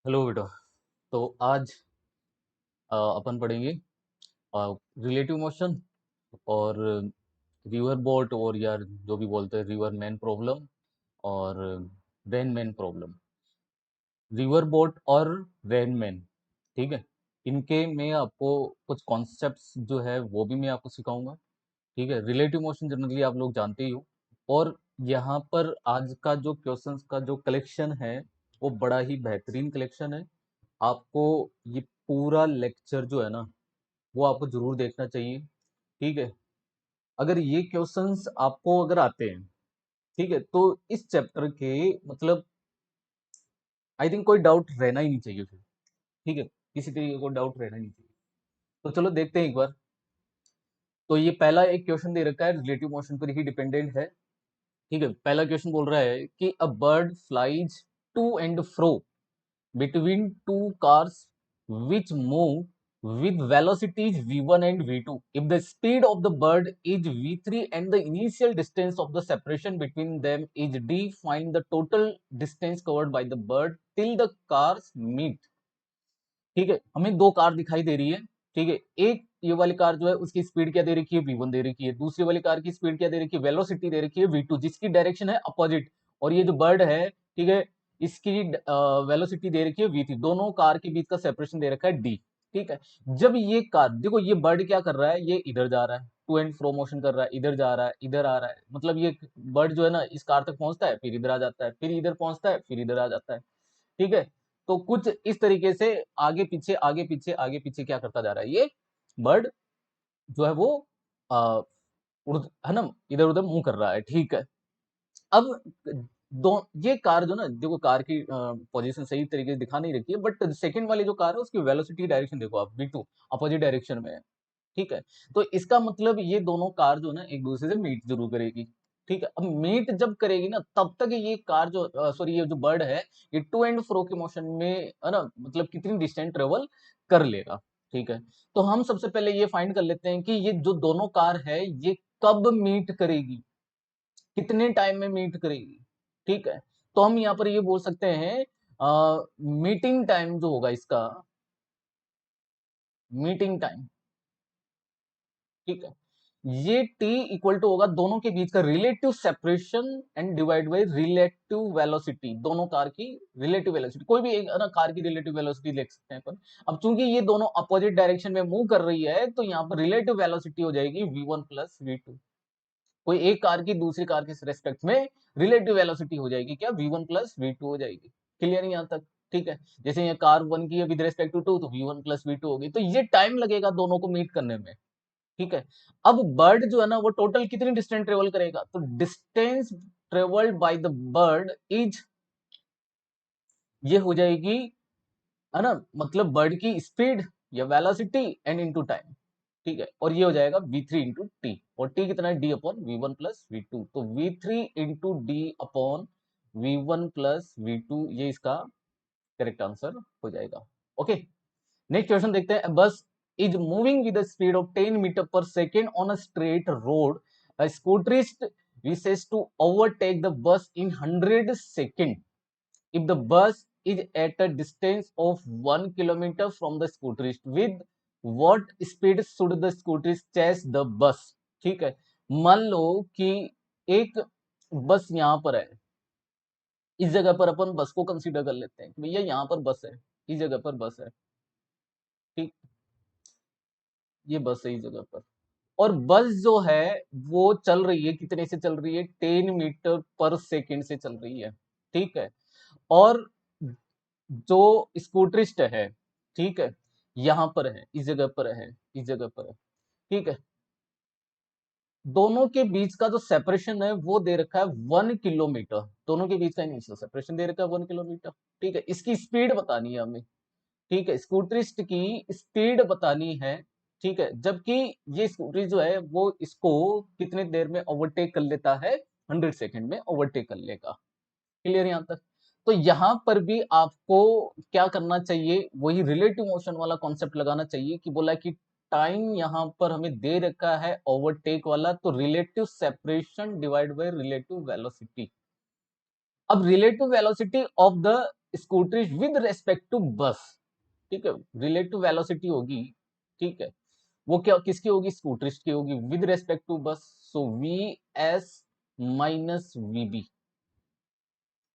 Hello बेटा। तो आज अपन पढ़ेंगे रिलेटिव मोशन और रिवर बोट और यार जो भी बोलते हैं रिवर मैन प्रॉब्लम और rain man problem. River boat और रेन मैन, ठीक है। इनके मैं आपको कुछ कॉन्सेप्ट्स जो है वो भी मैं आपको सिखाऊंगा, ठीक है। रिलेटिव मोशन जनरली आप लोग जानते ही हो। और यहाँ पर आज का जो क्वेश्चंस का जो कलेक्शन है वो बड़ा ही बेहतरीन कलेक्शन है। आपको ये पूरा लेक्चर जो है ना वो आपको जरूर देखना चाहिए, ठीक है। अगर ये क्वेश्चंस आपको अगर आते हैं, ठीक है, तो इस चैप्टर के मतलब आई थिंक कोई डाउट रहना ही नहीं चाहिए फिर, ठीक है। किसी तरीके को डाउट रहना ही नहीं चाहिए। तो चलो देखते हैं एक बार। तो ये पहला एक क्वेश्चन दे रखा है, रिलेटिव मोशन पर ही डिपेंडेंट है, ठीक है। पहला क्वेश्चन बोल रहा है कि a bird flies to and fro between two cars which move with velocities v1 and v2. If the speed of the bird is v3 and the initial distance of the separation between them is d, find the total distance covered by the bird till the cars meet. ठीक है, हमें दो car दिखाई दे रही है, ठीक है। एक ये वाली कार जो है उसकी स्पीड क्या दे रखी है, v1 दे रखी है। दूसरी वाली कार की स्पीड क्या दे रखी है, वेलोसिटी दे रखी है v2, जिसकी डायरेक्शन है अपोजिट। और ये जो बर्ड है, ठीक है, इसकी वेलोसिटी दे रखी है v3। दोनों कार के बीच का सेपरेशन दे रखा है d, ठीक है। जब ये कार देखो, ये बर्ड क्या कर रहा है, ये इधर जा रहा है, टू एंड फ्रो मोशन कर रहा है, इधर जा रहा है, इधर आ रहा है। मतलब ये बर्ड जो है ना इस कार तक पहुंचता है, फिर इधर आ जाता है, फिर इधर पहुंचता है, फिर इधर आ जाता है, ठीक है। तो कुछ इस तरीके से आगे पीछे आगे पीछे आगे पीछे क्या करता जा रहा है ये बर्ड जो है वो आ, है ना, इधर उधर मूव कर रहा है, ठीक है। अब दो ये कार जो ना देखो, कार की पोजीशन सही तरीके से दिखा नहीं रखी है, बट सेकंड वाली जो कार है उसकी वेलोसिटी डायरेक्शन देखो आप, v2 अपोजिट डायरेक्शन में है, ठीक है। तो इसका मतलब ये दोनों कार जो ना एक दूसरे से मीट जरूर करेगी, ठीक है। अब मीट जब करेगी ना तब तक ये कार जो सॉरी ये जो बर्ड है ये टू एंड फ्रो के मोशन में है ना, मतलब कितनी डिस्टेंस ट्रेवल कर लेगा, ठीक है। तो हम सबसे पहले ये फाइंड कर लेते हैं कि ये जो दोनों कार है ये कब मीट करेगी, कितने टाइम में मीट करेगी, ठीक है। तो हम यहाँ पर ये बोल सकते हैं मीटिंग टाइम जो होगा इसका, मीटिंग टाइम, ठीक है। ये t इक्वल टू होगा दोनों के बीच का relative separation and divide by relative velocity, दोनों कार की रिलेटिव वेलोसिटी। कोई भी एक ना कार की रिलेटिव वेलोसिटी लिख सकते हैं अपन। अब चूंकि ये दोनों अपोजिट डायरेक्शन में मूव कर रही है तो यहाँ पर रिलेटिव वेलोसिटी हो जाएगी v1 प्लस v2। कोई एक कार की दूसरी कार के रेस्पेक्ट में रिलेटिव वेलोसिटी हो जाएगी क्या, v1 प्लस v2 हो जाएगी। क्लियर है यहाँ तक, ठीक है। जैसे ये कार वन की है विद रेस्पेक्ट टू टू, तो v1 प्लस v2 होगी। तो ये टाइम लगेगा दोनों को मीट करने में, ठीक है। अब बर्ड जो है ना वो टोटल कितनी डिस्टेंस ट्रेवल करेगा, तो distance travelled by the bird is, ये हो जाएगी, है ना, मतलब बर्ड की स्पीड या वेलोसिटी एंड इनटू टाइम, ठीक है। और ये हो जाएगा v3 इंटू टी, और टी कितना है, d upon v1 plus v2। तो v3 into D upon v1 plus v2, ये इसका करेक्ट आंसर हो जाएगा। ओके, नेक्स्ट क्वेश्चन देखते हैं। Bus is moving with speed of 10 metre per second on a straight road, a scooterist wishes to overtake the bus in 100 seconds. If the bus is at a distance of 1 kilometer from the scooterist, with what speed should the scooterist chase the bus? ठीक है, मान लो कि एक बस यहाँ पर है, इस जगह पर अपन बस को कंसीडर कर लेते हैं, भैया यहाँ पर बस है, इस जगह पर बस है, ठीक, ये बस है इस जगह पर। और बस जो है वो चल रही है, कितने से चल रही है, 10 मीटर पर सेकेंड से चल रही है, ठीक है। और जो स्कूटरिस्ट है, ठीक है, यहां पर है, इस जगह पर है, इस जगह पर है, ठीक है। दोनों के बीच का जो सेपरेशन है वो दे रखा है 1 किलोमीटर, दोनों के बीच का इनिशियल सेपरेशन दे रखा है 1 किलोमीटर, ठीक है। इसकी स्पीड बतानी है हमें, ठीक है, स्कूटरिस्ट की स्पीड बतानी है, ठीक है। जबकि ये स्कूटरी जो है वो इसको कितने देर में ओवरटेक कर लेता है, 100 सेकंड में ओवरटेक कर लेगा। क्लियर यहां तक। तो यहां पर भी आपको क्या करना चाहिए, वही रिलेटिव मोशन वाला कॉन्सेप्ट लगाना चाहिए कि बोला कि टाइम यहां पर हमें दे रखा है ओवरटेक वाला, तो relative separation divide by relative velocity. अब relative velocity of the scooterist with respect to bus, ठीक है, रिलेटिव वेलोसिटी होगी, ठीक है, वो क्या किसकी होगी, स्कूटरिस्ट की होगी विद रेस्पेक्ट टू बस, सो वी एस माइनस वीबी,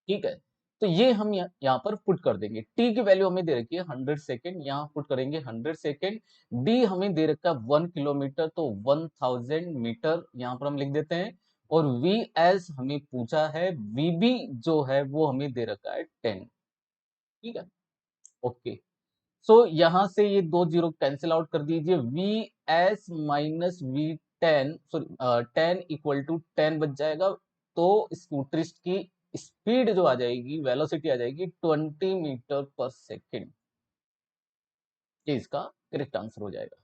ठीक है। तो ये हम यहाँ पर पुट कर देंगे, टी की वैल्यू हमें दे रखी है 100 सेकेंड, यहाँ पुट करेंगे 100 सेकेंड, डी हमें दे रखा है 1 किलोमीटर, तो 1000 मीटर यहाँ पर हम लिख देते हैं, और वी एस हमें पूछा है, वीबी जो है वो हमें दे रखा है 10, ठीक है, ओके। सो यहां से ये 2 जीरो कैंसिल आउट कर दीजिए, V S minus V 10, sorry 10 equal to 10 बच जाएगा, तो स्कूटरिस्ट की स्पीड जो आ जाएगी, वेलोसिटी आ जाएगी 20 मीटर पर सेकेंड, ये इसका करेक्ट आंसर हो जाएगा।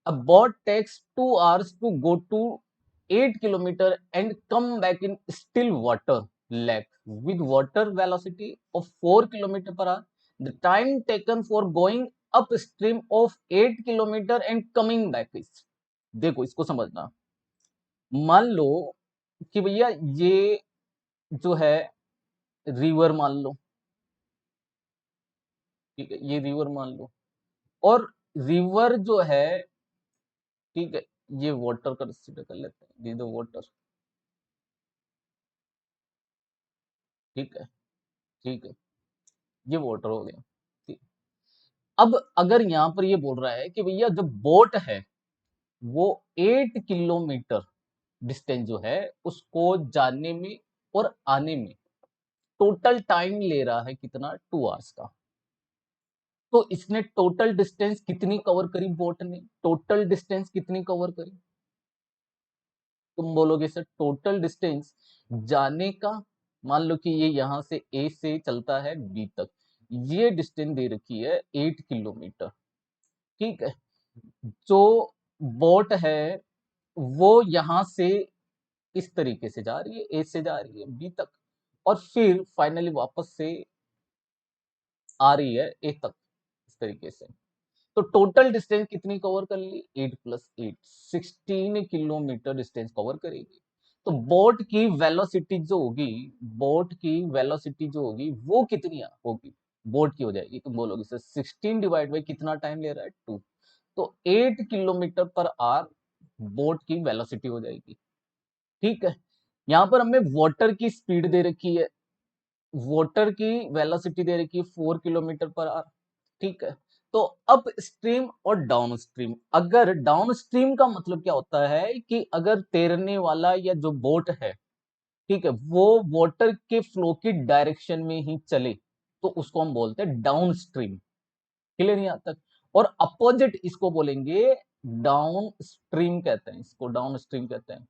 A boat takes 2 hours to go to 8 kilometer and come back in still water lake with water velocity of 4 kilometer per hour. The time taken for going upstream of 8 kilometer and coming back is, देखो इसको समझना, मान लो कि भैया ये जो है river मान लो, ठीक है, ये रिवर मान लो, और रिवर जो है, ठीक है, ये वाटर कंसीडर कर लेते हैं, ये दो वाटर, ठीक है, ठीक है, ये वाटर हो गया, ठीक। अब अगर यहाँ पर ये बोल रहा है कि भैया जो बोट है वो 8 किलोमीटर डिस्टेंस जो है उसको जाने में और आने में टोटल टाइम ले रहा है कितना, 2 आवर्स का, तो इसने टोटल डिस्टेंस कितनी कवर करी, बोट ने टोटल डिस्टेंस कितनी कवर करी, तुम बोलोगे सर टोटल डिस्टेंस जाने का, मान लो कि ये यहां से ए से चलता है बी तक, ये डिस्टेंस दे रखी है 8 किलोमीटर, ठीक है, जो बोट है वो यहां से इस तरीके से जा रही है, ए से जा रही है बी तक, और फिर फाइनली वापस से आ रही है ए तक, इस तरीके से, तो टोटल डिस्टेंस कितनी कवर कर ली, 8 प्लस 8, 16 किलोमीटर डिस्टेंस कवर करेगी। तो बोट की वेलोसिटी जो होगी, बोट की वेलोसिटी जो होगी वो कितनी होगी, बोट की हो जाएगी, तुम बोलोगे सर 16 डिवाइड बाई कितना टाइम ले रहा है, 2, तो 8 किलोमीटर पर आवर बोट की वेलोसिटी हो जाएगी, ठीक है। यहां पर हमें वाटर की स्पीड दे रखी है, वाटर की वेलोसिटी दे रखी है 4 किलोमीटर पर आवर, ठीक है। तो अप स्ट्रीम और डाउन स्ट्रीम, अगर डाउन स्ट्रीम का मतलब क्या होता है कि अगर तैरने वाला या जो बोट है, ठीक है, वो वाटर के फ्लो की डायरेक्शन में ही चले तो उसको हम बोलते हैं डाउन स्ट्रीम, क्लियर नहीं आता, और अपोजिट इसको बोलेंगे डाउन स्ट्रीम कहते हैं, इसको डाउन स्ट्रीम कहते हैं।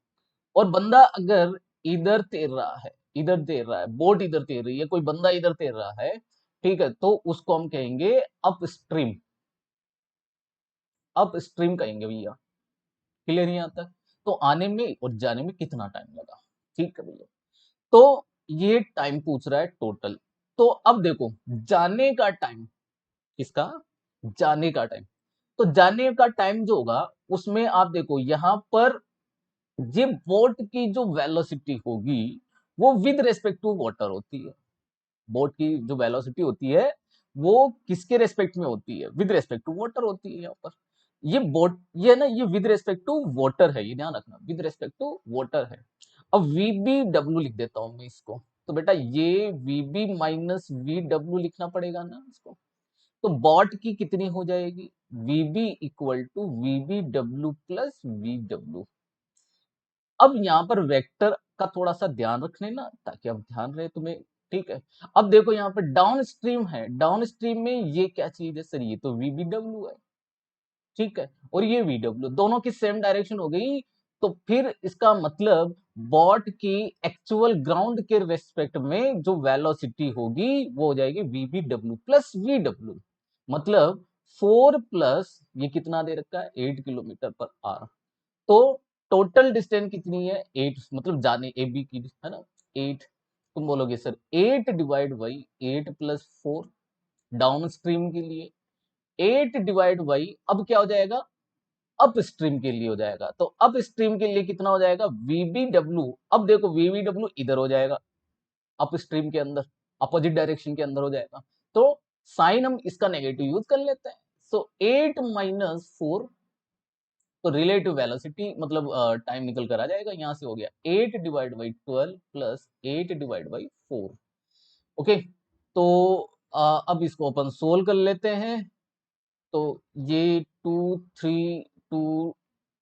और बंदा अगर इधर तैर रहा है, इधर तैर रहा है, बोट इधर तैर रही है, कोई बंदा इधर तैर रहा है, ठीक है, तो उसको हम कहेंगे अप स्ट्रीम, अप स्ट्रीम कहेंगे भैया, क्लियर नहीं आता, तो आने में और जाने में कितना टाइम लगा, ठीक है भैया। तो ये टाइम पूछ रहा है टोटल, तो अब देखो जाने का टाइम, किसका, जाने का टाइम, तो जाने का टाइम जो होगा उसमें आप देखो यहां पर ये बोट की जो वेलोसिटी होगी वो विद रेस्पेक्ट टू वाटर होती है, बोट की जो वेलोसिटी होती है वो किसके रेस्पेक्ट में होती है, विद रेस्पेक्ट टू वाटर होती है, यहाँ पर ये बोट, ये ना, ये विद रेस्पेक्ट टू वाटर है, ये ध्यान रखना, विद रेस्पेक्ट टू वाटर है। अब वी बी डब्ल्यू लिख देता हूं मैं इसको, तो बेटा ये V B minus V W लिखना पड़ेगा ना इसको, तो बॉट की कितनी हो जाएगी, V B equal to V B W plus V W. अब यहाँ पर वेक्टर का थोड़ा सा ध्यान रखने ना, ताकि अब ध्यान रहे तुम्हें, ठीक है। अब देखो यहाँ पर डाउन स्ट्रीम है, डाउन स्ट्रीम में ये क्या चीज है सर, ये तो वीबीडब्ल्यू है, ठीक है, और ये वीडब्ल्यू, दोनों की सेम डायरेक्शन हो गई, तो फिर इसका मतलब बॉट की एक्चुअल ग्राउंड के रेस्पेक्ट में जो वेलोसिटी होगी वो हो जाएगी वीबीडब्ल्यू प्लस वीडब्ल्यू, मतलब 4 प्लस ये कितना दे रखा है 8 किलोमीटर पर आवर, तो टोटल डिस्टेंस कितनी है 8, मतलब जाने ए बी की है ना 8, तुम बोलोगे sir 8 divide by 8 plus 4 down stream के लिए, 8 डिवाइड बाई अब क्या हो जाएगा अप स्ट्रीम के लिए हो जाएगा, तो अप स्ट्रीम के लिए कितना हो जाएगा वीबीडब्ल्यू, अब देखो वीबीडब्ल्यू इधर हो जाएगा अप स्ट्रीम के अंदर, अपोजिट डायरेक्शन के अंदर हो जाएगा, तो साइन हम इसका नेगेटिव यूज कर लेते हैं। सो 8 माइनस 4, तो रिलेटिव वेलोसिटी मतलब टाइम निकल कर आ जाएगा, यहां से हो गया 8 divide by 12 plus 8 divide by 4। Okay, तो अब इसको अपन सोल्व कर लेते हैं। तो ये 2 3 2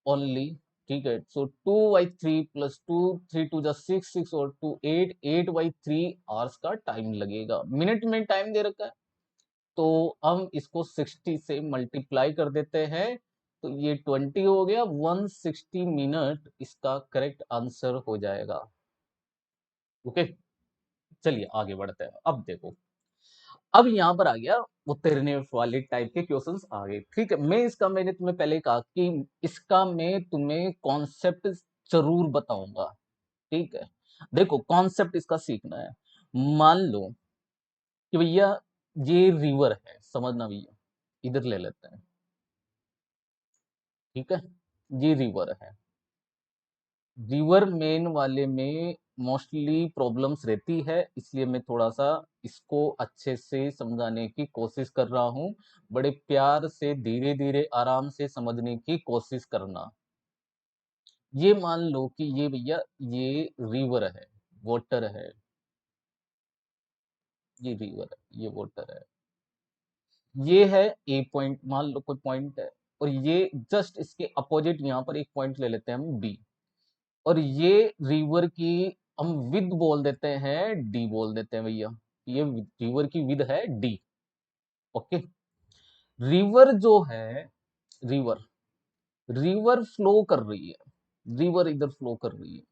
ओनली, ठीक है। सो 2/3 प्लस 2 3 2 6 6 और 2 8 आवर्स का टाइम लगेगा। मिनट में टाइम दे रखा है, तो हम इसको 60 से मल्टीप्लाई कर देते हैं, तो ये 20 हो गया। 160 मिनट इसका करेक्ट आंसर हो जाएगा। ओके, चलिए आगे बढ़ते हैं। अब देखो, अब यहां पर आ गया वो तैरने वाले टाइप के क्वेश्चंस आ गए, ठीक है। मैंने तुम्हें पहले कहा कि इसका मैं तुम्हें कॉन्सेप्ट जरूर बताऊंगा, ठीक है। देखो, कॉन्सेप्ट इसका सीखना है। मान लो कि भैया ये रिवर है, समझना भैया, इधर ले लेते हैं, ठीक है। ये रिवर है, रिवर मेन वाले में मोस्टली प्रॉब्लम्स रहती है, इसलिए मैं थोड़ा सा इसको अच्छे से समझाने की कोशिश कर रहा हूं। बड़े प्यार से धीरे धीरे आराम से समझने की कोशिश करना। ये मान लो कि ये भैया ये रिवर है, वाटर है, ये रिवर है, ये वाटर है, ये है ए पॉइंट, मान लो कोई पॉइंट है, और ये जस्ट इसके अपोजिट यहां पर एक पॉइंट ले लेते हैं हम बी, और ये रिवर की हम विद बोल देते हैं, डी बोल देते हैं भैया। ये रिवर की विद है डी। ओके, रिवर जो है, रिवर रिवर फ्लो कर रही है, रिवर इधर फ्लो कर रही है,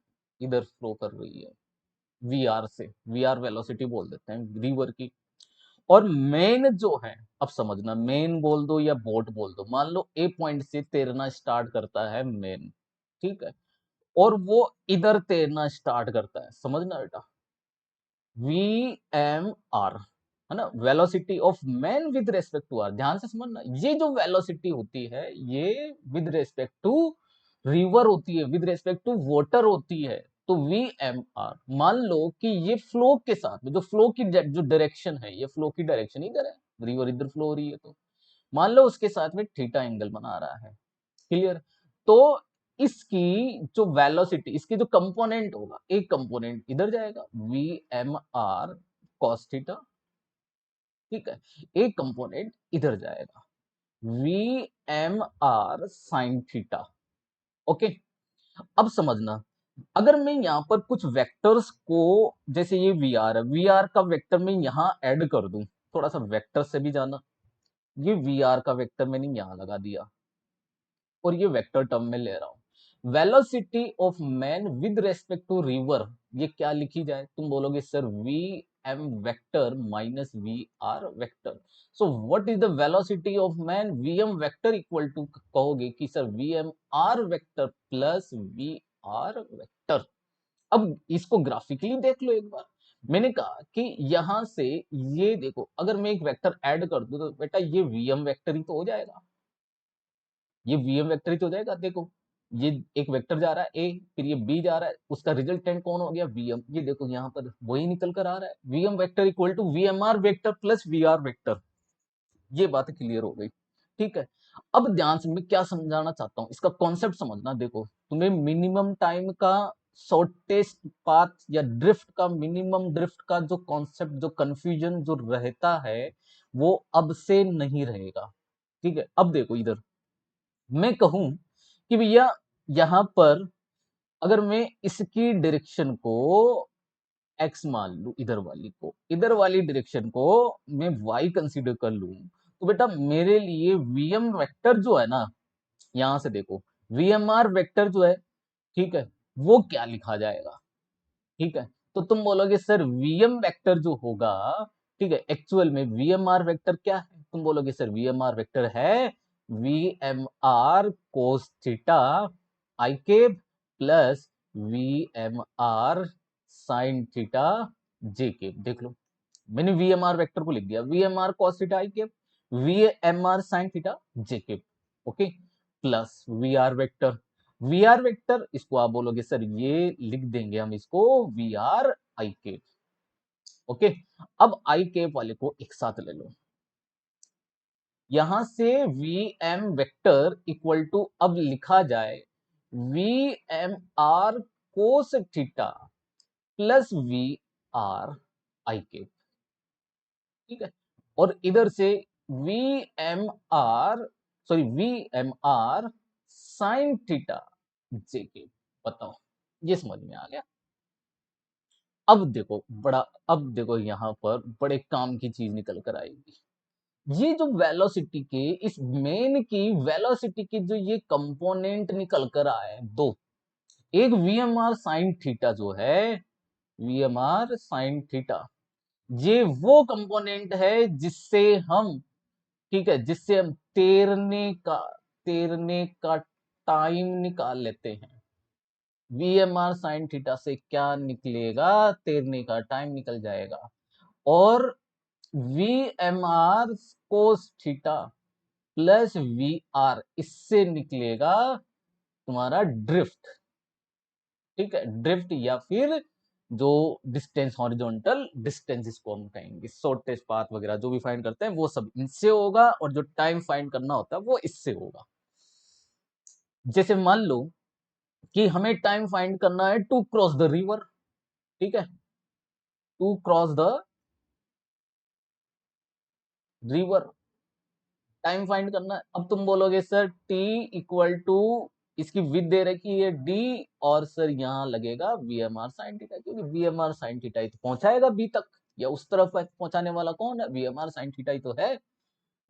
इधर फ्लो कर रही है, वी आर से, वी आर वेलोसिटी बोल देते हैं रिवर की। और मेन जो है, अब समझना, मेन बोल दो या बोट बोल दो, मान लो ए पॉइंट से तैरना स्टार्ट करता है मेन, ठीक है, और वो इधर तैरना स्टार्ट करता है, समझना बेटा, वी एम आर, है ना, velocity of man with respect to R. ध्यान से समझना, ये जो वेलोसिटी होती है ये विद रेस्पेक्ट टू रिवर होती है, विद रेस्पेक्ट टू वाटर होती है। तो वी एम आर, मान लो कि ये फ्लो के साथ में, जो फ्लो की जो डायरेक्शन है, ये फ्लो की डायरेक्शन इधर है, रिवर इधर फ्लो हो रही है, तो मान लो उसके साथ में थीटा एंगल बना रहा है, क्लियर। तो इसकी जो वेलोसिटी, इसकी जो कंपोनेंट होगा, एक कंपोनेंट इधर जाएगा V M R cos theta, ठीक है, एक कंपोनेंट इधर जाएगा V M R sine theta. Okay, अब समझना, अगर मैं यहां पर कुछ वेक्टर्स को, जैसे ये वी आर है, वी आर का वेक्टर मैं यहां ऐड कर दूं, थोड़ा सा वेक्टर से भी जाना, ये वी आर का वेक्टर मैंने यहां लगा दिया, और ये वेक्टर टर्म में ले रहा हूं। Velocity of man with respect to river, ये क्या लिखी जाए, तुम बोलोगे sir V M vector minus V R vector. So what is the velocity of man, V M vector equal to, कहोगे कि sir V M R vector plus V R vector. अब इसको ग्राफिकली देख लो एक बार। मैंने कहा कि यहां से ये देखो, अगर मैं एक वेक्टर ऐड कर दूं तो बेटा ये वी एम वेक्टर ही तो हो जाएगा, ये वीएम वेक्टर ही तो हो जाएगा। देखो, ये एक वेक्टर जा रहा है ए, फिर ये बी जा रहा है, उसका रिजल्टेंट कौन हो गया, वीएम। ये देखो यहाँ पर वही निकल कर आ रहा है, VM vector equal to VMR vector plus VR vector. ये बात क्लियर हो गई, ठीक है। अब ध्यान से मैं क्या समझाना चाहता हूँ, इसका कॉन्सेप्ट समझना। देखो, तुम्हें मिनिमम टाइम का, शॉर्टेस्ट पाथ या ड्रिफ्ट का, मिनिमम ड्रिफ्ट का जो कॉन्सेप्ट, जो कंफ्यूजन जो रहता है, वो अब से नहीं रहेगा, ठीक है। अब देखो इधर, मैं कहूं कि भैया यहां पर अगर मैं इसकी डायरेक्शन को एक्स मान लू, इधर वाली को, इधर वाली डायरेक्शन को मैं वाई कंसीडर कर लूं, तो बेटा मेरे लिए वीएम वेक्टर जो है ना, यहां से देखो वीएमआर वेक्टर जो है, ठीक है, वो क्या लिखा जाएगा, ठीक है। तो तुम बोलोगे सर वीएम वेक्टर जो होगा, ठीक है, एक्चुअल में वीएमआर वेक्टर क्या है, तुम बोलोगे सर वीएमआर वेक्टर है V M R cos theta I cap plus V M R sine theta J cap. देख लो, मैंने वी एम आर वेक्टर को लिख दिया, V M R cos theta I cap, V M R sine theta J cap, okay, plus V R vector, V R vector इसको आप बोलोगे sir ये लिख देंगे हम इसको V R I cap, okay, अब आई कैप वाले को एक साथ ले लो। यहां से V M vector equal to अब लिखा जाए V M R cos theta plus V R I cap, ठीक है। और इधर से V M R sorry V M R sine theta J cap. बताओ, ये समझ में आ गया? अब देखो यहां पर बड़े काम की चीज निकल कर आएगी। ये जो वेलोसिटी के इस मेन की वेलोसिटी के जो ये कंपोनेंट निकल कर आए दो, एक वीएमआर साइन थीटा जो है, वीएमआर साइन थीटा, ये वो कंपोनेंट है जिससे हम, ठीक है, जिससे हम तैरने का टाइम निकाल लेते हैं। वीएमआर साइन थीटा से क्या निकलेगा? तैरने का टाइम निकल जाएगा। और V M R cos theta plus V R, इससे निकलेगा तुम्हारा ड्रिफ्ट, ठीक है। ड्रिफ्ट या फिर जो डिस्टेंस, हॉरिजॉन्टल डिस्टेंस इसको हम कहेंगे, शॉर्टेस्ट पाथ वगैरह जो भी फाइंड करते हैं वो सब इनसे होगा, और जो टाइम फाइंड करना होता है वो इससे होगा। जैसे मान लो कि हमें टाइम फाइंड करना है टू क्रॉस द रिवर, ठीक है, to cross the river time find करना है। अब तुम बोलोगे सर t इक्वल टू, इसकी विद दे रखी है d, और सर यहाँ लगेगा V M R sine theta, क्योंकि V M R sine theta ही तो पहुंचाएगा b तक, या उस तरफ पहुंचाने वाला कौन है? V M R sine theta ही तो है।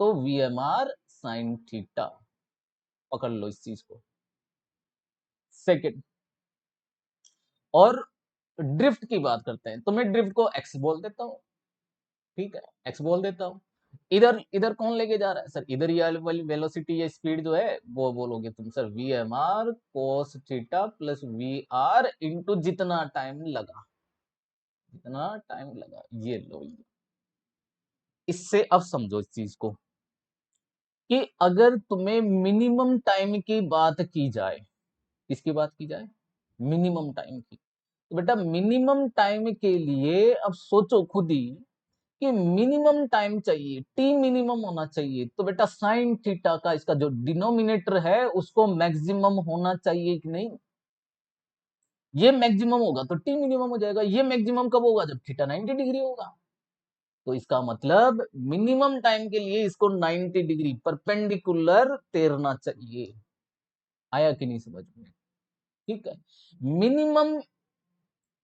तो V M R sine theta, पकड़ लो इस चीज को। सेकेंड, और ड्रिफ्ट की बात करते हैं, तो मैं ड्रिफ्ट को x बोल देता हूँ, ठीक है, x बोल देता हूँ। इधर इधर कौन लेके जा रहा है सर? इधर ये वाली वेलोसिटी या स्पीड जो है वो बोलोगे तुम sir V M R cos theta plus V R into जितना टाइम लगा, जितना टाइम लगा, ये लो। इससे अब समझो इस चीज को कि अगर तुम्हें मिनिमम टाइम की बात की जाए, किसकी बात की जाए? मिनिमम टाइम की। तो बेटा मिनिमम टाइम के लिए अब सोचो खुद ही कि मिनिमम टाइम चाहिए, टी मिनिमम होना चाहिए, तो बेटा साइन थीटा का इसका जो डिनोमिनेटर है उसको मैक्सिमम होना चाहिए कि नहीं? ये मैक्सिमम होगा तो टी मिनिमम हो जाएगा। ये मैक्सिमम कब होगा? जब थीटा 90 डिग्री होगा। तो इसका मतलब मिनिमम टाइम के लिए इसको 90 डिग्री परपेंडिकुलर तैरना चाहिए। आया कि नहीं समझ में? ठीक है, मिनिमम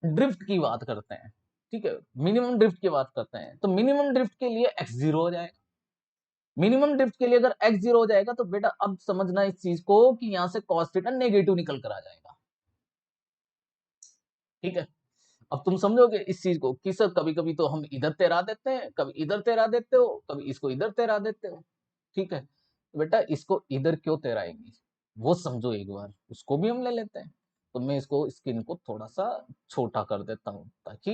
ड्रिफ्ट की बात करते हैं, ठीक है, मिनिमम ड्रिफ्ट की बात करते हैं, तो मिनिमम ड्रिफ्ट के लिए x 0 हो जाएगा। मिनिमम ड्रिफ्ट के लिए अगर x 0 हो जाएगा तो बेटा अब समझना इस चीज को कि यहां से cos थीटा नेगेटिव निकल कर आ जाएगा, ठीक है। अब तुम समझोगे इस चीज को कि सर कभी कभी तो हम इधर तैरा देते हैं, कभी इधर तैरा देते हो, कभी इसको इधर तैरा देते हो, ठीक है। तो बेटा इसको इधर क्यों तैराएंगे वो समझो एक बार, उसको भी हम ले लेते हैं। तो मैं इसको स्क्रीन को थोड़ा सा छोटा कर देता हूं ताकि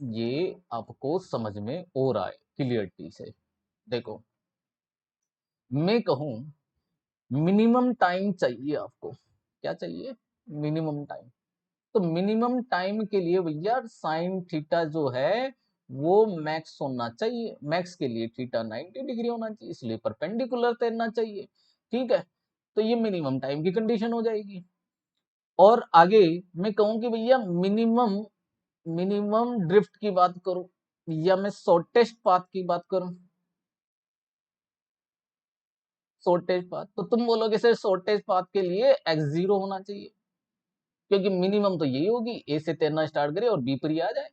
ये आपको समझ में और आए क्लियरिटी से। देखो, मैं कहूं मिनिमम टाइम चाहिए आपको, क्या चाहिए? Minimum time. तो मिनिमम टाइम के लिए भैया साइन थीटा जो है वो मैक्स होना चाहिए। मैक्स के लिए थीटा 90 डिग्री होना चाहिए, इसलिए परपेंडिकुलर तैरना चाहिए, ठीक है। तो ये मिनिमम टाइम की कंडीशन हो जाएगी। और आगे मैं कहूं कि भैया मिनिमम मिनिमम ड्रिफ्ट की बात करूं या मैं शॉर्टेस्ट पाथ की बात करूं? शॉर्टेज पाथ, तो तुम बोलोगे सर शॉर्टेज पाथ के लिए x 0 होना चाहिए, क्योंकि मिनिमम तो यही होगी, ए से तैरना स्टार्ट करे और बी पर ही आ जाए।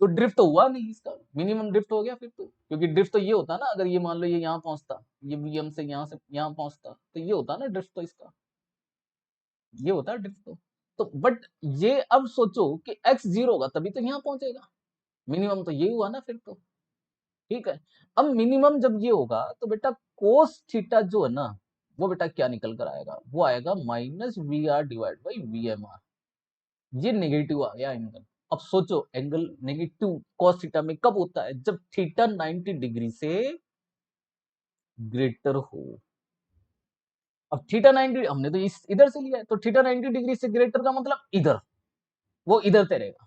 तो ड्रिफ्ट तो हुआ नहीं इसका, मिनिमम ड्रिफ्ट हो गया फिर तो, क्योंकि ड्रिफ्ट तो ये होता ना, अगर ये मान लो ये यहाँ पहुंचता, ये वीएम से यहाँ पहुंचता, तो ये होता ना ड्रिफ्ट, तो इसका ये होता है ड्रिफ्ट तो बट ये अब सोचो कि x 0 होगा तभी तो यहाँ पहुंचेगा, मिनिमम तो ये हुआ ना फिर तो, ठीक है। अब मिनिमम जब ये होगा तो बेटा कोस थीटा जो है ना, वो बेटा क्या निकल कर आएगा? वो आएगा minus V R divide by V M R. ये नेगेटिव आ गया एंगल। अब सोचो एंगल नेगेटिव कॉस थीटा में कब होता है? जब थीटा 90 डिग्री से ग्रेटर हो। अब थीटा 90 हमने तो इस इधर से लिया है, तो थीटा 90 डिग्री से ग्रेटर का मतलब इधर, वो इधर तैरेगा,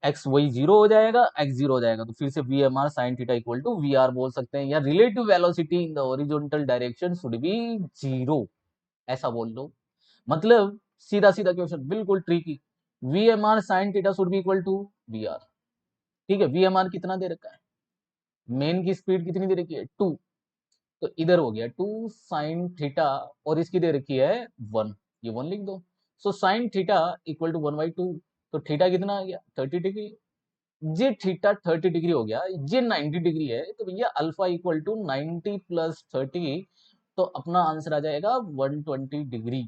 एक्स वही जीरो हो जाएगा, एक्स जीरो हो जाएगा, तो फिर से V M R sine theta equal to V R बोल सकते हैं, या relative velocity in the horizontal direction should be zero, ऐसा बोल दो। मतलब सीधा सीधा क्वेश्चन, बिल्कुल tricky. V M R sine theta should be equal to V R. ठीक है, वी एम आर कितना दे रखा है, मेन की स्पीड कितनी दे रखी है 2, तो इधर हो गया 2 साइन थीटा, और इसकी दे रखी है 1, ये 1 लिख दो। So sine theta equal to 1/2, तो थीटा कितना आ गया 30 डिग्री। ये थीटा 30 डिग्री हो गया, ये 90 डिग्री है, तो भैया अल्फा इक्वल टू 90 प्लस 30, तो अपना आंसर आ जाएगा 120 degree.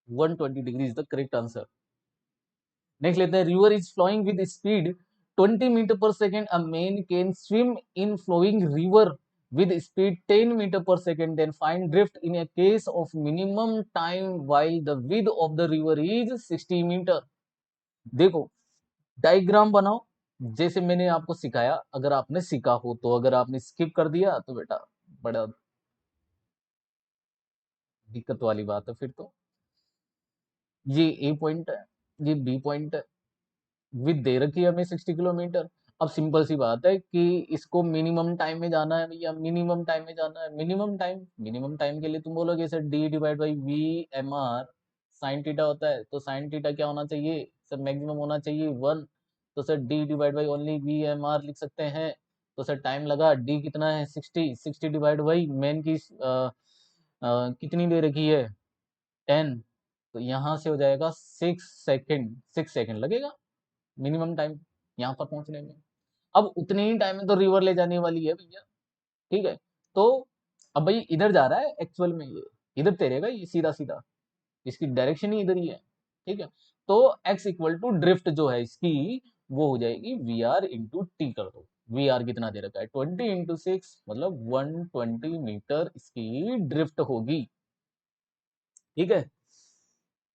120 degree is the correct answer. Next लेते हैं, river is flowing with speed 20 metre per second, a man can swim in flowing river with speed 10 meter per second, then find drift in a case of minimum time while the width of the river is 60 meter। देखो diagram बनाओ जैसे मैंने आपको सिखाया, अगर आपने सीखा हो तो, अगर आपने स्किप कर दिया तो बेटा बड़ा दिक्कत वाली बात है फिर तो। ये ए पॉइंट है, ये बी पॉइंट है, विद दे रखी है हमें 60 किलोमीटर। अब सिंपल सी बात है कि इसको मिनिमम टाइम में जाना है भैया, मिनिमम टाइम में जाना है। मिनिमम टाइम के लिए तुम बोलोगे sir D divide by V M R sine theta होता है, तो साइन टीटा क्या होना चाहिए सर, मैक्सिमम होना चाहिए 1, तो sir D divide by only V M R लिख सकते हैं। तो सर टाइम लगा, डी कितना है 60, 60 डिवाइड बाई मैन की कितनी दे रखी है 10, तो यहाँ से हो जाएगा 6 सेकेंड, 6 सेकेंड लगेगा मिनिमम टाइम यहाँ पर पहुंचने में। अब उतने ही टाइम में तो रिवर ले जाने वाली है भैया, ठीक है। तो अब भाई इधर जा रहा है एक्चुअल में, ये इधर तैरेगा ये सीधा सीधा, इसकी डायरेक्शन ही इधर ही है, ठीक है। तो x इक्वल टू ड्रिफ्ट जो है इसकी, वो हो जाएगी वी आर इंटू टी कर दो। वी आर कितना दे रखा है 20 इंटू 6, मतलब 120 मीटर इसकी ड्रिफ्ट होगी, ठीक है।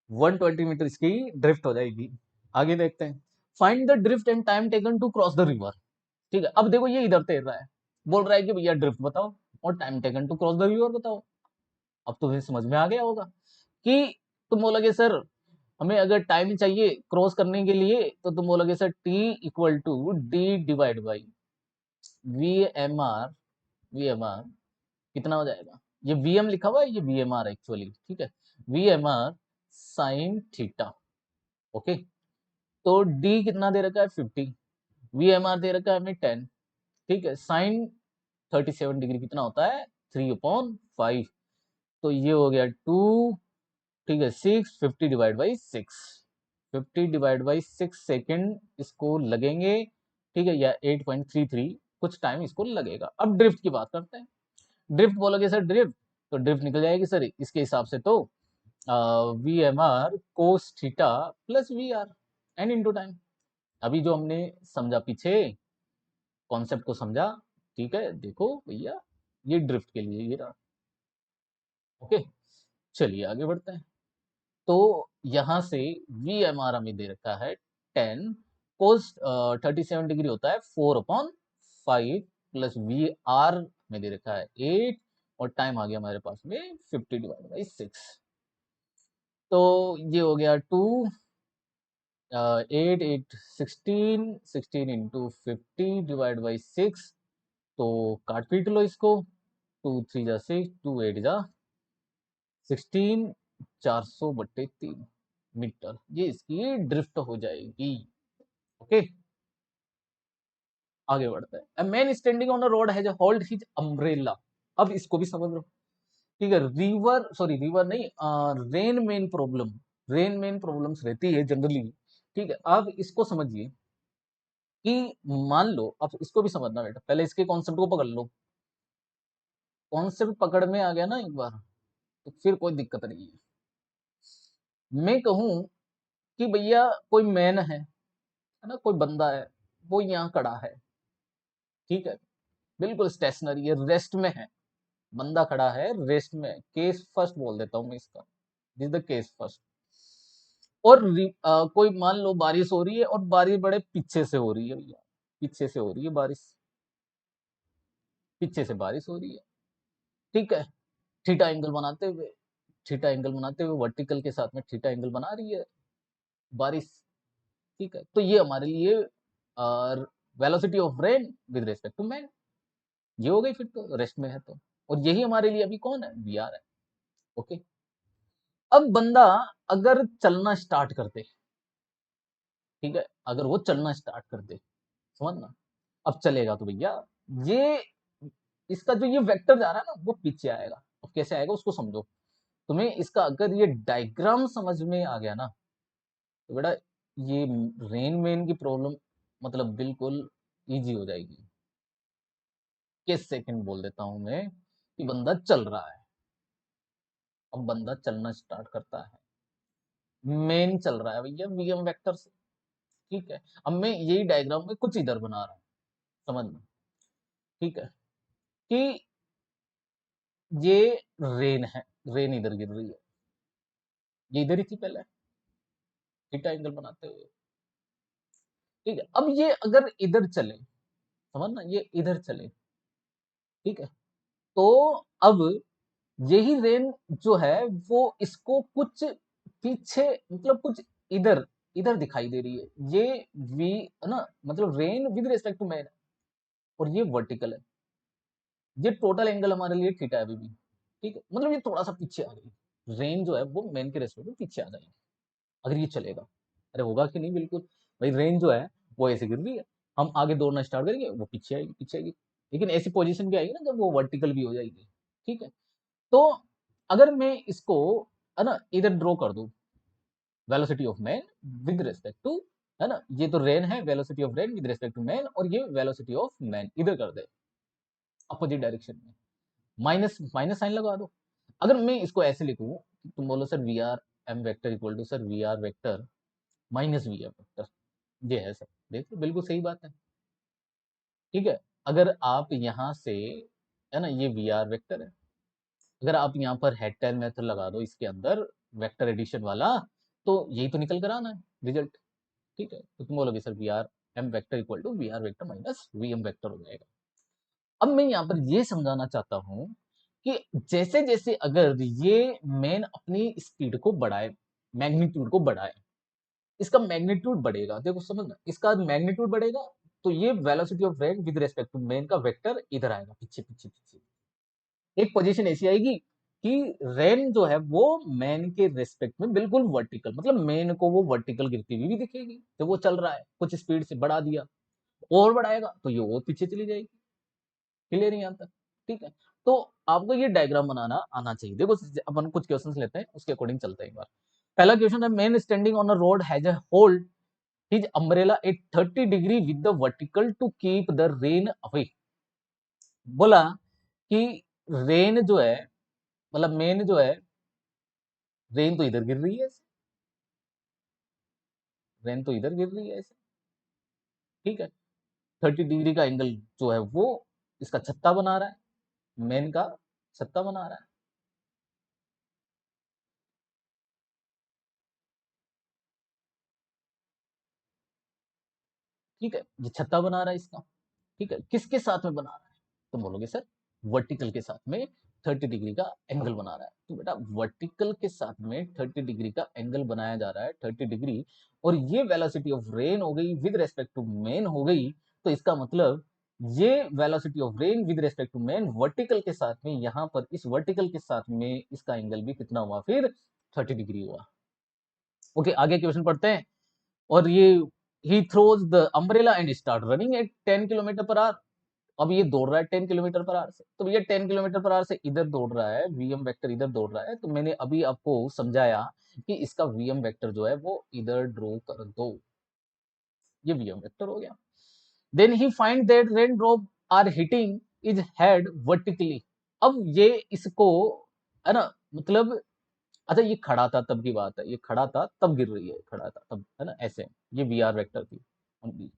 120 मीटर इसकी ड्रिफ्ट हो जाएगी। आगे देखते हैं, find the drift and time taken to cross the river. ठीक है, अब देखो ये इधर तैर रहा है, बोल रहा है कि भैया ड्रिफ्ट बताओ और time taken to cross the river बताओ। अब तुम्हें समझ में आ गया होगा कि तुम बोलोगे सर हमें अगर टाइम चाहिए क्रॉस करने के लिए, तो तुम बोलोगे sir T equal to D divide by V M R. V M R कितना हो जाएगा, ये वी एम लिखा हुआ है, ये वी एम आर एक्चुअली, ठीक है। V M R sine theta, okay. तो डी कितना दे रखा है 50, वी एम आर दे रखा है हमें 10, ठीक है। साइन 37 डिग्री कितना होता है 3/5, तो ये हो गया 2, ठीक है। 6, 50 divide by 6, 50 divide by 6 second इसको लगेंगे, ठीक है, या 8.33 कुछ टाइम इसको लगेगा। अब ड्रिफ्ट की बात करते हैं। ड्रिफ्ट बोलोगे सर ड्रिफ्ट, तो ड्रिफ्ट निकल जाएगी सर इसके हिसाब से, तो V M R cos theta plus V R N into time. अभी जो हमने समझा पीछे कॉन्सेप्ट को समझा, ठीक है। देखो भैया ये ड्रिफ्ट के लिए ये रहा, ओके। चलिए आगे बढ़ते हैं। तो यहां से वी एम आर हमें दे रखा है 10, कोस 37 डिग्री होता है 4/5, प्लस वी आर में दे रखा है 8, और टाइम आ गया हमारे पास में 50 डिवाइड बाई 6, तो ये हो गया 2, 8, 8, 16, 16 इंटू 50 डिवाइड बाई 6, तो काट पीट लो इसको, 2 3 जा 6, 2 8 जा 16, 400/3 मीटर, ये इसकी ड्रिफ्ट हो जाएगी, ओके। आगे बढ़ते हैं, a man standing on a road has hold his umbrella. अब इसको भी समझ लो, ठीक है। रिवर नहीं, rain main problem, rain main problems रहती है जनरली, ठीक है। अब इसको समझिए कि मान लो, अब इसको भी समझना बेटा, पहले इसके कॉन्सेप्ट को पकड़ लो। कॉन्सेप्ट पकड़ में आ गया ना एक बार, तो फिर कोई दिक्कत नहीं है। मैं कहूं कि भैया कोई मैन है ना, कोई बंदा है, वो यहाँ खड़ा है, ठीक है, बिल्कुल स्टेशनरी है, रेस्ट में है, बंदा खड़ा है रेस्ट में, केस फर्स्ट बोल देता हूँ मैं इसका, दिस द केस फर्स्ट। और कोई मान लो बारिश हो रही है, और बारिश बड़े पीछे से हो रही है भैया, पीछे से हो रही है बारिश, पीछे से बारिश हो रही है, ठीक है। थीटा एंगल बनाते हुए, थीटा एंगल बनाते हुए वर्टिकल के साथ में थीटा एंगल बना रही है बारिश, ठीक है, तो ये हमारे लिए velocity of rain with respect to man, ये हो गई फिर तो रेस्ट में है तो, और यही हमारे लिए अभी कौन है, वी आर है। ओके, अब बंदा अगर चलना स्टार्ट कर दे, ठीक है, अगर वो चलना स्टार्ट कर दे, समझना, अब चलेगा तो भैया ये इसका जो ये वेक्टर जा रहा है ना वो पीछे आएगा। अब कैसे आएगा उसको समझो। तुम्हें इसका अगर ये डायग्राम समझ में आ गया ना, तो बेटा ये रेन मैन की प्रॉब्लम मतलब बिल्कुल इजी हो जाएगी। किस सेकंड बोल देता हूं मैं कि बंदा चल रहा है, अब बंदा चलना स्टार्ट करता है, मेन चल रहा है भैया वीएम वेक्टर से, ठीक है। अब मैं यही डायग्राम में कुछ इधर बना रहा हूं, समझना, ठीक है, कि ये रेन है, रेन इधर गिर रही है, ये इधर ही थी पहले थीटा एंगल बनाते हुए, ठीक है। अब ये अगर इधर चले, समझना, ये इधर चले, ठीक है, तो अब यही रेन जो है वो इसको कुछ पीछे मतलब कुछ इधर इधर दिखाई दे रही है, ये वी है ना, मतलब rain with respect to man, और ये वर्टिकल है, ये टोटल एंगल हमारे लिए थीटा है अभी भी, ठीक है, मतलब ये थोड़ा सा पीछे आ गई, रेन जो है वो मैन के रेस्पेक्ट में पीछे आ जाएगी अगर ये चलेगा। अरे होगा कि नहीं, बिल्कुल भाई, रेन जो है वो ऐसे गिर रही है, हम आगे दौड़ना स्टार्ट करेंगे वो पीछे आएगी पीछे आएगी, लेकिन ऐसी पोजीशन भी आएगी ना जब वो वर्टिकल भी हो जाएगी, ठीक है। तो अगर मैं इसको है ना इधर ड्रॉ कर दूं, velocity of man with respect to, है ना, ये तो रेन है, velocity of rain with respect to man, और ये वेलोसिटी ऑफ मैन इधर कर दे अपोजिट डायरेक्शन में, माइनस माइनस साइन लगा दो। अगर मैं इसको ऐसे लिखूं, तुम बोलो sir V R M vector equal to sir V R vector minus V M vector, ये है सर, देखो बिल्कुल सही बात है, ठीक है। अगर आप यहाँ से, है ना, ये वी आर वेक्टर है, अगर आप यहाँ पर हेड टेल मेथड लगा दो इसके अंदर वेक्टर एडिशन वाला, तो यही तो निकल कर आना है रिजल्ट, ठीक है। तो तुम बोलोगे sir V R M vector equal to V R vector minus V M vector हो जाएगा। अब मैं यहाँ पर ये समझाना चाहता हूँ कि जैसे जैसे अगर ये मेन अपनी स्पीड को बढ़ाए, मैग्नीट्यूड को बढ़ाए, इसका मैग्नीट्यूड बढ़ेगा, देखो समझना, इसका मैग्नीट्यूड बढ़ेगा तो ये velocity of rain with respect to man का वेक्टर इधर आएगा पीछे पीछे पीछे, एक पोजीशन ऐसी आएगी कि रेन जो है वो मैन के रेस्पेक्ट में बिल्कुल वर्टिकल, मतलब मेन को वो वर्टिकल गिरती हुई भी दिखेगी, तो वो चल रहा है कुछ स्पीड से बढ़ा दिया, और बढ़ाएगा तो ये और पीछे चली जाएगी, क्लियर है यहाँ तक, ठीक है। तो आपको ये डायग्राम बनाना आना चाहिए। देखो अपन कुछ क्वेश्चंस लेते हैं उसके अकॉर्डिंग चलते हैं एक बार। पहला क्वेश्चन है, man standing on a road has a hold his umbrella at 30 degree with the vertical to keep the rain away. बोला कि रेन जो है, मतलब मेन जो है, रेन तो इधर गिर रही है ऐसे, रेन तो इधर गिर रही है ऐसे, ठीक है, 30 डिग्री का एंगल जो है वो इसका छत्ता बना रहा है, मेन का छत्ता बना रहा है, ठीक है, ये छत्ता बना रहा है इसका, ठीक है, किसके साथ में बना रहा है, तुम बोलोगे सर वर्टिकल के साथ में 30 डिग्री का एंगल बना रहा है, तो बेटा वर्टिकल के साथ में 30 डिग्री का एंगल बनाया जा रहा है 30 डिग्री, और ये वेलोसिटी ऑफ रेन हो गई विद रेस्पेक्ट टू मेन हो गई, तो इसका मतलब ये velocity of rain with respect to man vertical के साथ में, यहाँ पर इस वर्टिकल के साथ में इसका एंगल भी कितना हुआ फिर 30 डिग्री हुआ। ओके, आगे क्वेश्चन पढ़ते हैं, और ये he throws the umbrella and start running at 10 kilometre per our. अब ये दौड़ रहा है 10 किलोमीटर पर आवर से, तो ये 10 किलोमीटर पर आवर से इधर दौड़ रहा है, वीएम वेक्टर इधर दौड़ रहा है, तो मैंने अभी आपको समझाया कि इसका वीएम वेक्टर जो है वो इधर ड्रॉ कर दो, ये वीएम वेक्टर हो गया। Then he find that rain drop are hitting his head vertically. अब ये इसको, है ना, मतलब, अच्छा ये खड़ा था तब की बात है, ये खड़ा था तब गिर रही है, खड़ा था तब, है ना, ऐसे, ये वी आर वेक्टर थी उनकी।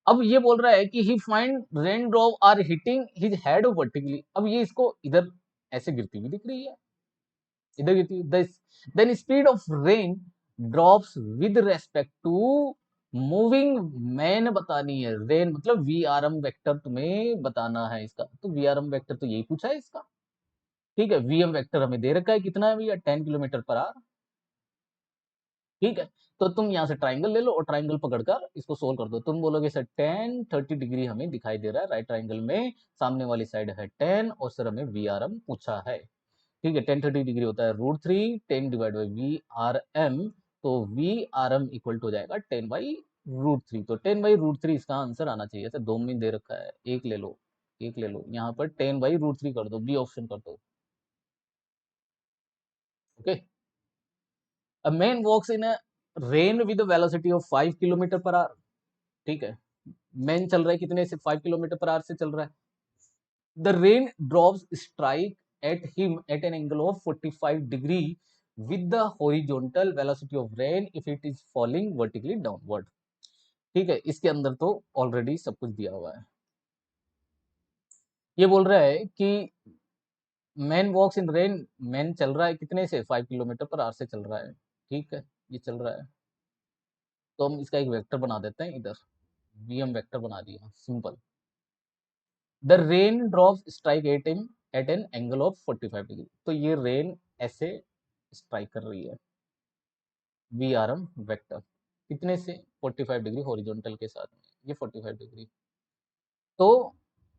अब ये बोल रहा है कि he find rain drop are hitting his head vertically, अब ये इसको इधर ऐसे गिरती हुई दिख रही है, इधर गिरती हुई, then speed of rain drops with respect to moving man बतानी है, रेन मतलब वी आर एम वेक्टर तुम्हें बताना है इसका, तो वी आर एम वेक्टर तो यही पूछा है इसका, ठीक है, वी एम वेक्टर हमें दे रखा है कितना है भैया 10 किलोमीटर पर आवर, ठीक है। तो तुम यहाँ से ट्राइंगल ले लो और ट्राइंगल पकड़कर इसको सोल्व कर दो। तुम बोलोगे सर 10 30 डिग्री हमें दिखाई दे रहा है राइट ट्राइंगल में, सामने वाली साइड है 10 और सर हमें वी आर एम पूछा है। ठीक है, 10 30 डिग्री होता है √3, 10 divide by V R M, तो V R M equal to हो जाएगा 10/√3। तो 10/√3 इसका आंसर आना चाहिए। ऐसे 2 में दे रखा है, एक ले लो, एक ले लो, यहाँ पर 10/√3 कर दो, बी ऑप्शन कर दो। Okay, a man walks in a rain with velocity of 5 kilometre per hour. ठीक है, मैन चल रहा है कितने से, 5 किलोमीटर पर आवर से चल रहा है। The rain drops strike at him at an angle of 45 degree with the horizontal velocity of rain if it is falling vertically downward। ठीक है, इसके अंदर तो ऑलरेडी सब कुछ दिया हुआ है। ये बोल रहा है कि मैन वॉक्स इन रेन, मैन चल रहा है कितने से, 5 किलोमीटर पर आवर से चल रहा है। ठीक है, ये चल रहा है, तो हम इसका एक वेक्टर बना देते हैं इधर, वी एम वेक्टर बना दिया, simple. The rain drops strike at an angle of 45 degree, तो ये रेन ऐसे स्ट्राइक कर रही है, वी आर एम वेक्टर कितने से, 45 डिग्री हॉरिजॉन्टल के साथ में, ये 45 डिग्री। तो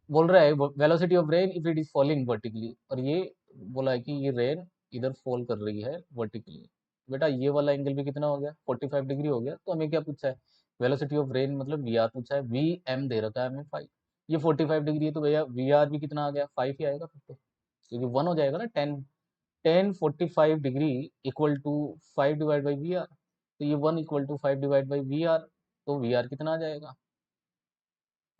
बोल रहा है velocity of rain if it is falling vertically, और ये बोला है कि ये रेन इधर फॉल कर रही है वर्टिकली। बेटा ये वाला एंगल भी कितना हो गया, 45 डिग्री हो गया। तो हमें क्या पूछा है, वेलोसिटी ऑफ रेन मतलब वी आर पूछा है, वी एम दे रखा है हमें 5, ये 45 डिग्री है, तो भैया वी आर भी कितना आ गया, 5 ही आएगा फिर तो, क्योंकि 1 हो जाएगा ना, 10 45 degree equal to 5 divide by V R, तो ये 1 equal to 5 divide by V R, तो वी आर कितना आ जाएगा,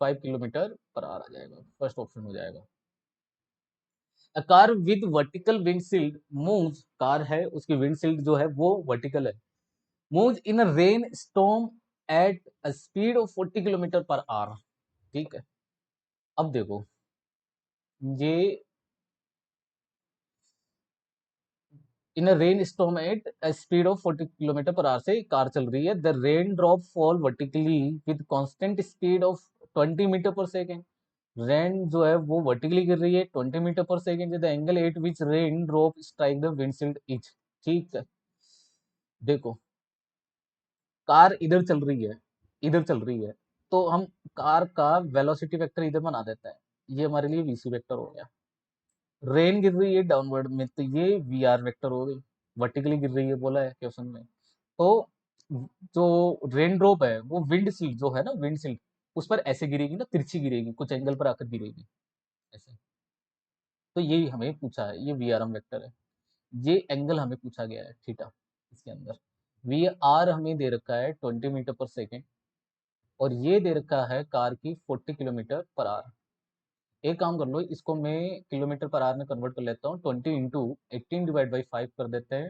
5 किलोमीटर पर आवर आ जाएगा, फर्स्ट ऑप्शन हो जाएगा। A car with vertical windshield moves, car है उसकी विंडशील्ड जो है वो वर्टिकल है, moves in a rain storm at a speed of 40 kilometre per hour. ठीक है, अब देखो ये in a rain storm at a speed of 40 kilometre per hour से कार चल रही है, the rain drop fall vertically with constant speed of 20 metre per second. Rain जो है वो वर्टिकली गिर रही है 20 metre per second, the angle eight which rain drop strike the windshield is. ठीक है, देखो कार इधर चल रही है, इधर चल रही है, तो हम कार का वेलोसिटी वेक्टर इधर बना देते हैं, ये हमारे लिए वीसी वेक्टर हो गया। रेन गिर रही है डाउनवर्ड में, तो ये वी आर वेक्टर हो गई, वर्टिकली गिर रही है बोला है क्वेश्चन में। तो जो रेन ड्रॉप है वो विंड शील्ड जो है ना, विंड शील्ड उस पर ऐसे गिरेगी ना, तिरछी गिरेगी, कुछ एंगल पर आकर गिरेगी ऐसे। तो ये हमें पूछा है, ये वी आर एम वेक्टर है, ये एंगल हमें पूछा गया है थीटा। इसके अंदर वी आर हमें दे रखा है 20 मीटर पर सेकेंड, और ये दे रखा है कार की 40 किलोमीटर पर आवर। एक काम कर लो, इसको मैं किलोमीटर पर आवर में कन्वर्ट कर लेता हूँ, 20 इंटू 18 डिवाइड बाई 5 कर देते हैं,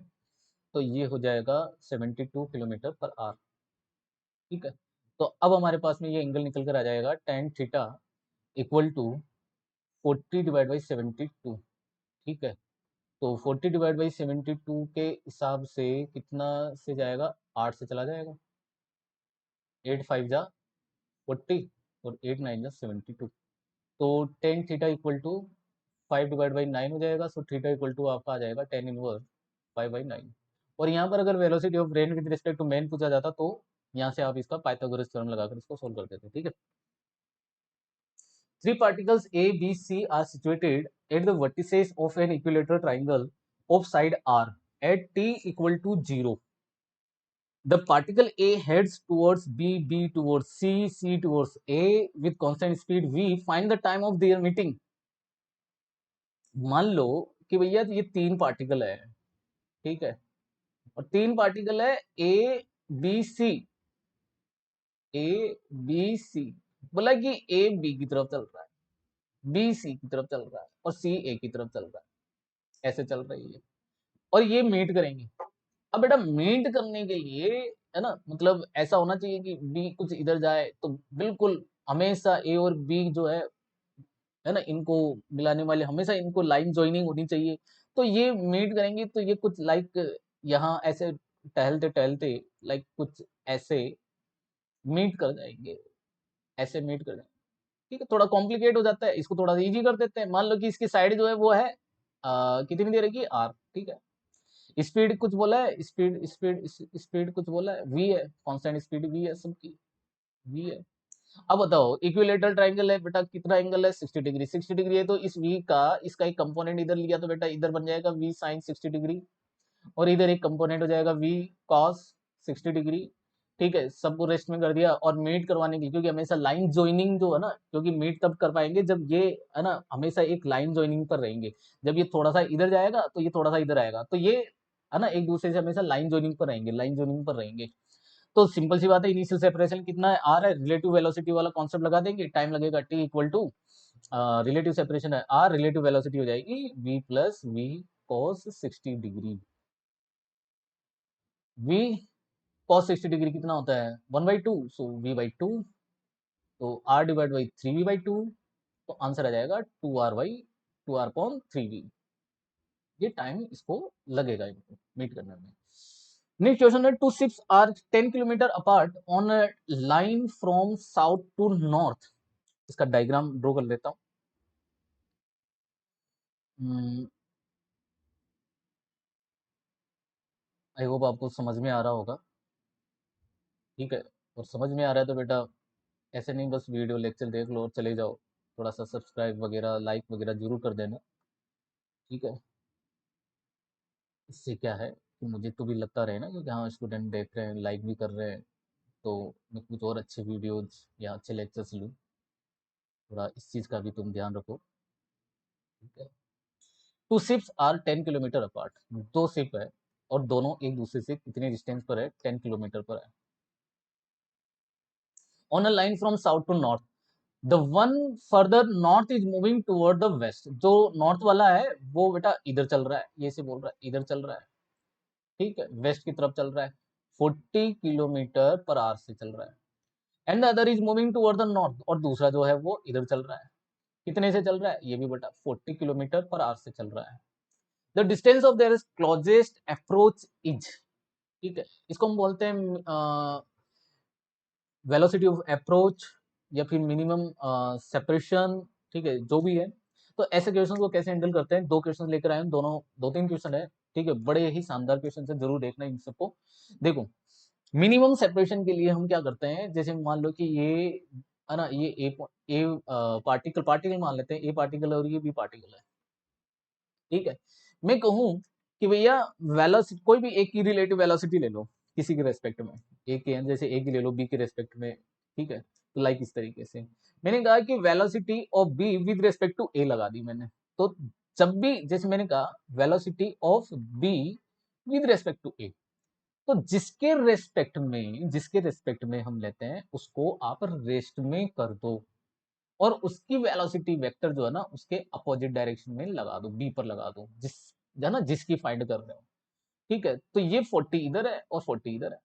तो ये हो जाएगा 72 किलोमीटर पर आवर। ठीक है, तो अब हमारे पास में ये एंगल निकल कर आ जाएगा tan theta equal to 40 divide by 72। ठीक है, तो 40 डिवाइड बाई 72 के हिसाब से कितना से जाएगा, 8 से चला जाएगा, 8 5 जा 40 और 8 9 जा 72, तो tan theta equal to 5 divide by 9 हो जाएगा, सो थीटा इक्वल टू आपका आ जाएगा tan इनवर्स 5/9। और यहाँ पर अगर velocity of rain with respect to man पूछा जाता तो यहाँ से आप इसका पाइथागोरस थ्योरम लगाकर इसको सोल्व कर देते। ठीक है, three particles A, B, C are situated at the vertices of an equilateral triangle of side R at t equal to 0. The particle A heads towards B, B towards C, C towards A with constant speed v. Find the time of their meeting. मान लो कि भैया ये 3 particle है, ठीक है, और 3 particle है A B C, A B C, बोला कि ए बी की तरफ चल रहा है, बी सी की तरफ चल रहा है और सी ए की तरफ चल रहा है, ऐसे चल रही है, और ये मीट करेंगे। अब बेटा मीट करने के लिए है ना, मतलब ऐसा होना चाहिए कि बी कुछ इधर जाए, तो बिल्कुल हमेशा ए और बी जो है ना, इनको मिलाने वाले हमेशा इनको लाइन ज्वाइनिंग होनी चाहिए। तो ये मीट करेंगे, तो ये कुछ लाइक यहाँ ऐसे टहलते टहलते लाइक कुछ ऐसे मीट कर जाएंगे, ऐसे मीट कर जाएंगे। ठीक है, थोड़ा कॉम्प्लिकेट हो जाता है, इसको थोड़ा इजी कर देते हैं। मान लो कि इसकी साइड जो है वो है कितनी दे रखी है, आर। ठीक है, स्पीड कुछ बोला है, स्पीड स्पीड स्पीड कुछ बोला है, वी है, कांस्टेंट स्पीड वी है सबकी, वी है। अब बताओ इक्विलेटरल ट्राइंगल है बेटा, कितना एंगल है 60 डिग्री, 60 डिग्री है तो इस वी का इसका एक कंपोनेंट इधर लिया तो बेटा इधर बन जाएगा वी साइन 60 डिग्री, और इधर एक कंपोनेंट हो जाएगा वी कॉस 60 डिग्री। ठीक है, सबको रेस्ट में कर दिया, और मीट करवाने की, क्योंकि हमेशा लाइन ज्वाइनिंग जो है ना, क्योंकि मीट तब कर पाएंगे जब ये है ना हमेशा एक लाइन ज्वाइनिंग पर रहेंगे। जब ये थोड़ा सा इधर जाएगा तो ये थोड़ा सा इधर आएगा, तो ये है ना एक दूसरे से हमेशा लाइन ज्वाइनिंग पर रहेंगे, लाइन ज्वाइनिंग पर रहेंगे। तो सिंपल सी बात है, इनिशियल सेपरेशन कितना है, आर है, रिलेटिव वेलोसिटी वाला कॉन्सेप्ट लगा देंगे, टाइम लगेगा T equal to relative separation है आर, रिलेटिव वेलोसिटी हो जाएगी V plus V cos 60 degree. V cos 60 degree कितना होता है 1/2, सो वी बाई टू, तो आर डिवाइड बाई 3v/2, तो आंसर आ जाएगा 2r/2r/3v। ये टाइम इसको लगेगा इनको मीट करने में। नेक्स्ट क्वेश्चन है, two ships are 10 kilometre apart on a line from south to north. इसका डायग्राम ड्रॉ कर लेता हूँ। आई होप आपको समझ में आ रहा होगा। ठीक है, और समझ में आ रहा है तो बेटा ऐसे नहीं बस वीडियो लेक्चर देख लो और चले जाओ, थोड़ा सा सब्सक्राइब वगैरह लाइक वगैरह जरूर कर देना। ठीक है, इससे क्या है कि मुझे तो भी लगता रहे ना कि हाँ स्टूडेंट देख रहे हैं लाइक भी कर रहे हैं, तो मैं कुछ और अच्छे वीडियोज या अच्छे लेक्चर्स लूँ। थोड़ा इस चीज़ का भी तुम ध्यान रखो। ठीक है, two ships are 10 kilometre apart, दो शिप है और दोनों एक दूसरे से कितने डिस्टेंस पर है, 10 किलोमीटर पर है। On a line from south to north, the one farther north is moving toward the west, जो नॉर्थ वाला है वो बेटा इधर चल रहा है, ये से बोल रहा है इधर चल रहा है। ठीक है, वेस्ट की तरफ चल रहा है, 40 किलोमीटर पर आवर से चल रहा है। And the other is moving toward the north, और दूसरा जो है वो इधर चल रहा है, कितने से चल रहा है, ये भी बेटा 40 किलोमीटर पर आवर से चल रहा है। The distance of their closest approach is, ठीक है, इसको हम बोलते हैं वेलोसिटी ऑफ अप्रोच या फिर मिनिमम सेपरेशन। ठीक है, जो भी है। तो ऐसे क्वेश्चन को कैसे हैंडल करते हैं, दो क्वेश्चन लेकर आए हैं, दोनों 2-3 क्वेश्चन है। ठीक है, बड़े ही शानदार क्वेश्चन है, जरूर देखना इन सबको। देखो, मिनिमम सेपरेशन के लिए हम क्या करते हैं, जैसे मान लो कि ये है ना, ये ए पार्टिकल पार्टिकल मान लेते हैं, ए पार्टिकल और ये बी पार्टिकल है। ठीक है, मैं कहूं कि भैया वेलोसिटी, कोई भी एक की रिलेटिव वेलोसिटी ले लो किसी के रेस्पेक्ट में, एक के जैसे ए की ले लो बी के रेस्पेक्ट में। ठीक है, तो लाइक इस तरीके से मैंने कहा कि velocity of B with respect to A लगा दी मैंने। तो जब भी जैसे मैंने कहा velocity of B with respect to A, तो जिसके रेस्पेक्ट में हम लेते हैं उसको आप रेस्ट में कर दो, और उसकी वेलोसिटी वेक्टर जो है ना उसके अपोजिट डायरेक्शन में लगा दो, बी पर लगा दो, जिस है ना जिसकी फाइंड कर रहे हो। ठीक है, तो ये 40 इधर है और 40 इधर है,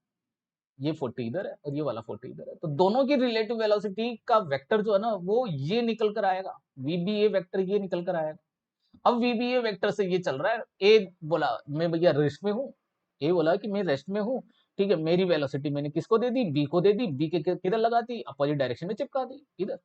ये 40 इधर है और ये वाला 40 इधर है, तो दोनों की रिलेटिव वेलोसिटी का वेक्टर जो है ना वो ये निकल कर आएगा, वीबीए वेक्टर ये निकल कर आएगा। अब वीबीए वेक्टर से ये चल रहा है, ए बोला मैं भैया रेस्ट में हूँ, ए बोला कि मैं रेस्ट में हूँ। ठीक है, मेरी वेलोसिटी मैंने किसको दे दी, बी को दे दी, बी के किधर लगा दी, अपोजिट डायरेक्शन में चिपका दी इधर।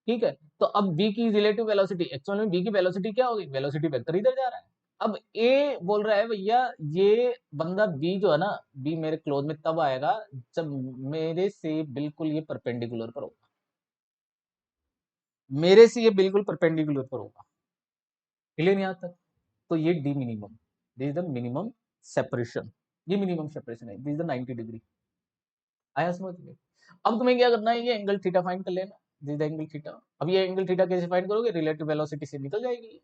ठीक है, तो अब बी की रिलेटिव वेलोसिटी, एक्चुअल में बी की वेलोसिटी क्या होगी, वेलोसिटी वेक्टर इधर जा रहा है। अब ए बोल रहा है भैया ये बंदा बी जो है ना, बी मेरे क्लोज में तब आएगा जब मेरे से बिल्कुल ये परपेंडिकुलर पर होगा, मेरे से ये बिल्कुल परपेंडिकुलर पर होगा। क्लियर नहीं आता? तो ये D minimum, this is the minimum separation, ये मिनिमम सेपरेशन है, दिस इज द 90 डिग्री। आया समझ में? अब तुम्हें क्या करना है, ये एंगल थीटा फाइंड कर लेना, दिस द एंगल थीटा। अब ये एंगल थीटा कैसे फाइंड करोगे, रिलेटिव वेलोसिटी से निकल जाएगी।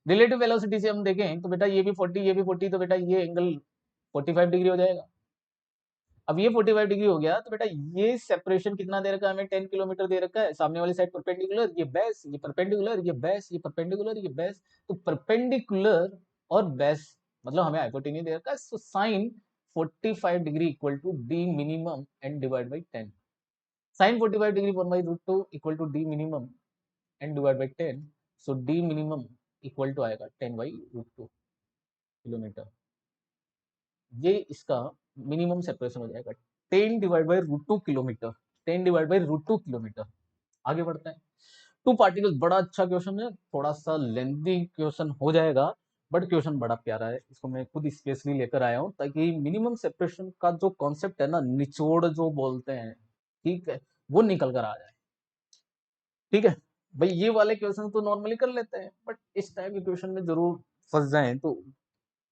रिलेटिव वेलोसिटी से हम देखें तो बेटा ये भी 40 ये भी 40, तो बेटा ये एंगल 45 डिग्री हो जाएगा। अब ये 45 डिग्री हो गया तो बेटा ये सेपरेशन कितना दे रखा है हमें, 10 किलोमीटर दे रखा है, सामने वाली साइड परपेंडिकुलर, ये बेस, ये परपेंडिकुलर, ये बेस, ये परपेंडिकुलर, ये बेस, तो परपेंडिकुलर और बेस मतलब हमें हाइपोटेन्यूज दे रखा है, so sine 45 degree equal to D minimum and divide by 10। Sine 45 degree 1/√2 equal to D minimum and divide by 10, so D minimum equal to आएगा 10/√2 किलोमीटर। ये इसका मिनिमम सेपरेशन हो जाएगा 10/√2 किलोमीटर, 10/√2 किलोमीटर। आगे बढ़ते हैं, टू पार्टिकल्स, बड़ा अच्छा क्वेश्चन है, थोड़ा सा लेंथी क्वेश्चन हो जाएगा, बट क्वेश्चन बड़ा प्यारा है, इसको मैं खुद स्पेशली लेकर आया हूँ ताकि मिनिमम सेपरेशन का जो कॉन्सेप्ट है ना, निचोड़ जो बोलते हैं, ठीक है, वो निकल कर आ जाए। ठीक है भाई, ये वाले क्वेश्चन तो नॉर्मली कर लेते हैं, बट इस टाइप के क्वेश्चन में जरूर फंस जाए तो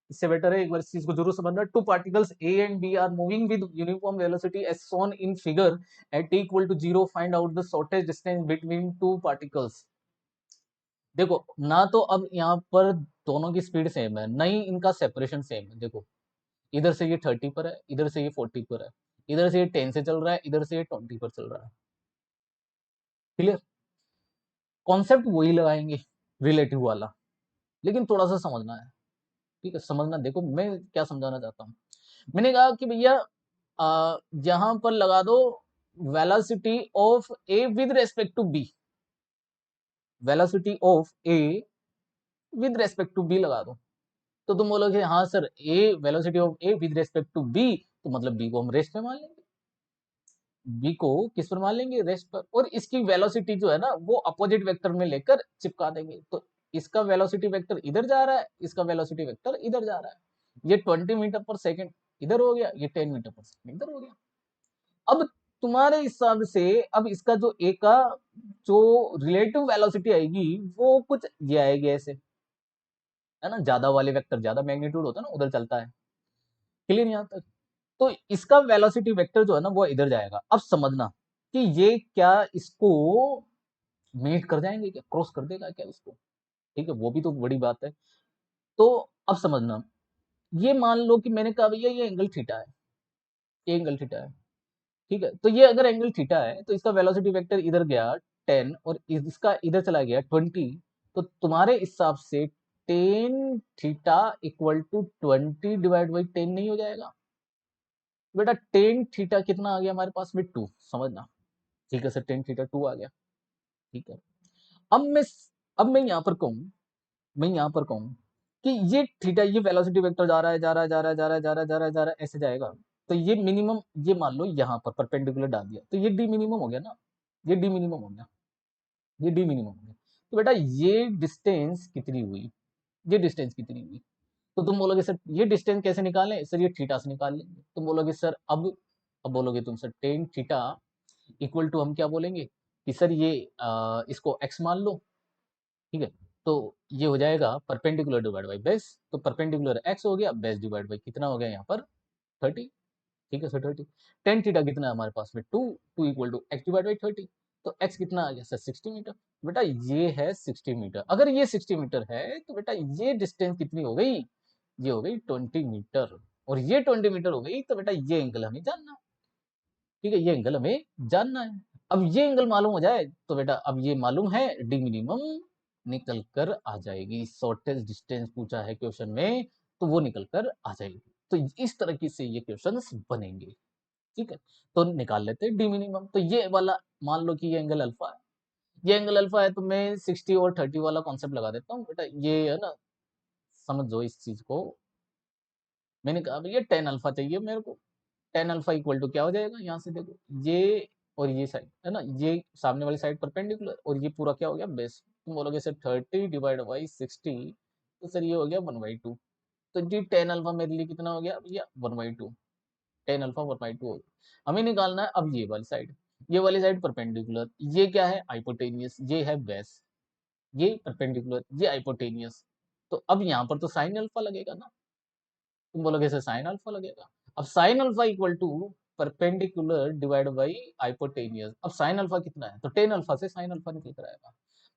इससे बेटर है एक बार इस चीज को जरूर समझना। Two particles A and B are moving with uniform velocity as shown in figure at t equal to 0, find out the shortest distance between two particles. देखो ना, तो अब यहाँ पर दोनों की स्पीड सेम है, नहीं इनका सेपरेशन सेम है। देखो इधर से ये 30 पर है, इधर से ये 40 पर है, इधर से ये 10 से चल रहा है, इधर से ये 20 पर चल रहा है। क्लियर? कॉन्सेप्ट वही लगाएंगे, रिलेटिव वाला, लेकिन थोड़ा सा समझना है। ठीक है, समझना। देखो मैं क्या समझाना चाहता हूँ, मैंने कहा कि भैया यहां पर लगा दो velocity of A with respect to B, velocity of A with respect to B लगा दो, तो तुम बोलोगे हाँ sir, A velocity of A with respect to B, तो मतलब बी को हम रेस्ट पे मान लेंगे, बी को किस पर मान लेंगे, रेस्ट पर, और इसकी वेलोसिटी जो है ना वो अपोजिट वेक्टर में लेकर चिपका देंगे। तो इसका वेलोसिटी वेक्टर इधर जा रहा है, इसका वेलोसिटी वेक्टर इधर जा रहा है। ये 20 मीटर पर सेकेंड इधर हो गया, ये 10 मीटर पर सेकेंड इधर हो गया। अब तुम्हारे हिसाब से अब इसका जो ए का जो रिलेटिव वेलोसिटी आएगी वो कुछ ये आएगी ऐसे, है ना, ज्यादा वाले वेक्टर ज्यादा मैग्नीट्यूड होता है ना, उधर चलता है। क्लियर यहाँ तक? तो इसका वेलोसिटी वेक्टर जो है ना वो इधर जाएगा। अब समझना कि ये क्या इसको मीट कर जाएंगे, क्या क्रॉस कर देगा क्या इसको? ठीक है, वो भी तो बड़ी बात है। तो अब समझना, ये मान लो कि मैंने कहा भैया ये एंगल थीटा है, ये एंगल थीटा है। ठीक है, तो ये अगर एंगल थीटा है तो इसका वेलोसिटी वेक्टर इधर गया 10 और इसका इधर चला गया 20, तो तुम्हारे हिसाब से tan theta equal to 20 divide by 10 नहीं हो जाएगा? बेटा टेन थीटा कितना आ गया हमारे पास में? 2, समझना। ठीक है सर, टेन थीटा 2 आ गया। ठीक है, अब मैं अब मैं यहाँ पर कहूँ, मैं यहाँ पर कहूँ कि ये थीटा, ये वेलोसिटी वेक्टर जा रहा है जा रहा है जा रहा है जा रहा है जा रहा है जा रहा है जा रहा है ऐसे जाएगा, तो ये मिनिमम, ये मान लो यहाँ पर परपेंडिकुलर डाल दिया तो ये डी मिनिमम हो गया ना, ये डी मिनिमम हो गया, ये डी मिनिमम हो गया। तो बेटा ये डिस्टेंस कितनी हुई, ये डिस्टेंस कितनी हुई? तो तुम बोलोगे सर ये डिस्टेंस कैसे निकालें? सर ये थीटा से निकाल लेंगे। तुम बोलोगे सर अब बोलोगे तुम sir tan theta equal to हम क्या बोलेंगे कि सर ये इसको x मान लो। ठीक है, तो ये हो जाएगा परपेंडिकुलर डिवाइड बाई बेस, तो परपेंडिकुलर x हो गया, बेस डिवाइड बाई कितना हो गया यहाँ पर 30। ठीक है सर 30, टेन थीटा कितना है हमारे पास में 2, 2 equal to x divide by 30, तो x कितना आ गया सर 60 मीटर। बेटा ये है 60 मीटर, अगर ये 60 मीटर है तो बेटा ये डिस्टेंस कितनी हो गई, ये हो गई 20 मीटर, और ये 20 मीटर हो गई, तो बेटा ये एंगल हमें जानना है। ठीक है, ये एंगल हमें जानना है। अब ये एंगल मालूम हो जाए तो बेटा अब ये मालूम है डी मिनिमम निकल कर आ जाएगी। शॉर्टेस्ट डिस्टेंस पूछा है क्वेश्चन में तो वो निकल कर आ जाएगी। तो इस तरीके से ये क्वेश्चंस बनेंगे। ठीक है, तो निकाल लेते हैं डी मिनिमम। तो ये वाला मान लो कि ये एंगल अल्फा है, ये एंगल अल्फा है, तो मैं 60 और 30 वाला कॉन्सेप्ट लगा देता हूँ। बेटा ये है ना, समझो इस चीज को। मैंने कहा भैया टेन अल्फा चाहिए मेरे को, टेन अल्फा इक्वल टू क्या हो जाएगा, यहाँ से देखो ये और ये साइड है ना, ये सामने वाली साइड परपेंडिकुलर और ये पूरा क्या हो गया बेस। तुम बोलोगे सर 30 डिवाइड बाई 60, तो सर ये हो गया 1/2। तो जी टेन अल्फा मेरे लिए कितना हो गया भैया 1/2, टेन अल्फा 1/2 हो गया। हमें निकालना है अब ये वाली साइड, ये वाली साइड परपेंडिकुलर, ये क्या है हाइपोटेनियस, ये है बेस, ये परपेंडिकुलर, ये हाइपोटेनियस। तो अब यहाँ पर तो साइन अल्फा लगेगा ना, तुम बोलोगे सर साइन अल्फा लगेगा। अब sine alpha equal to perpendicular divide by hypotenuse. अब साइन अल्फा कितना है, तो टेन अल्फा से साइन अल्फा निकल कर आएगा।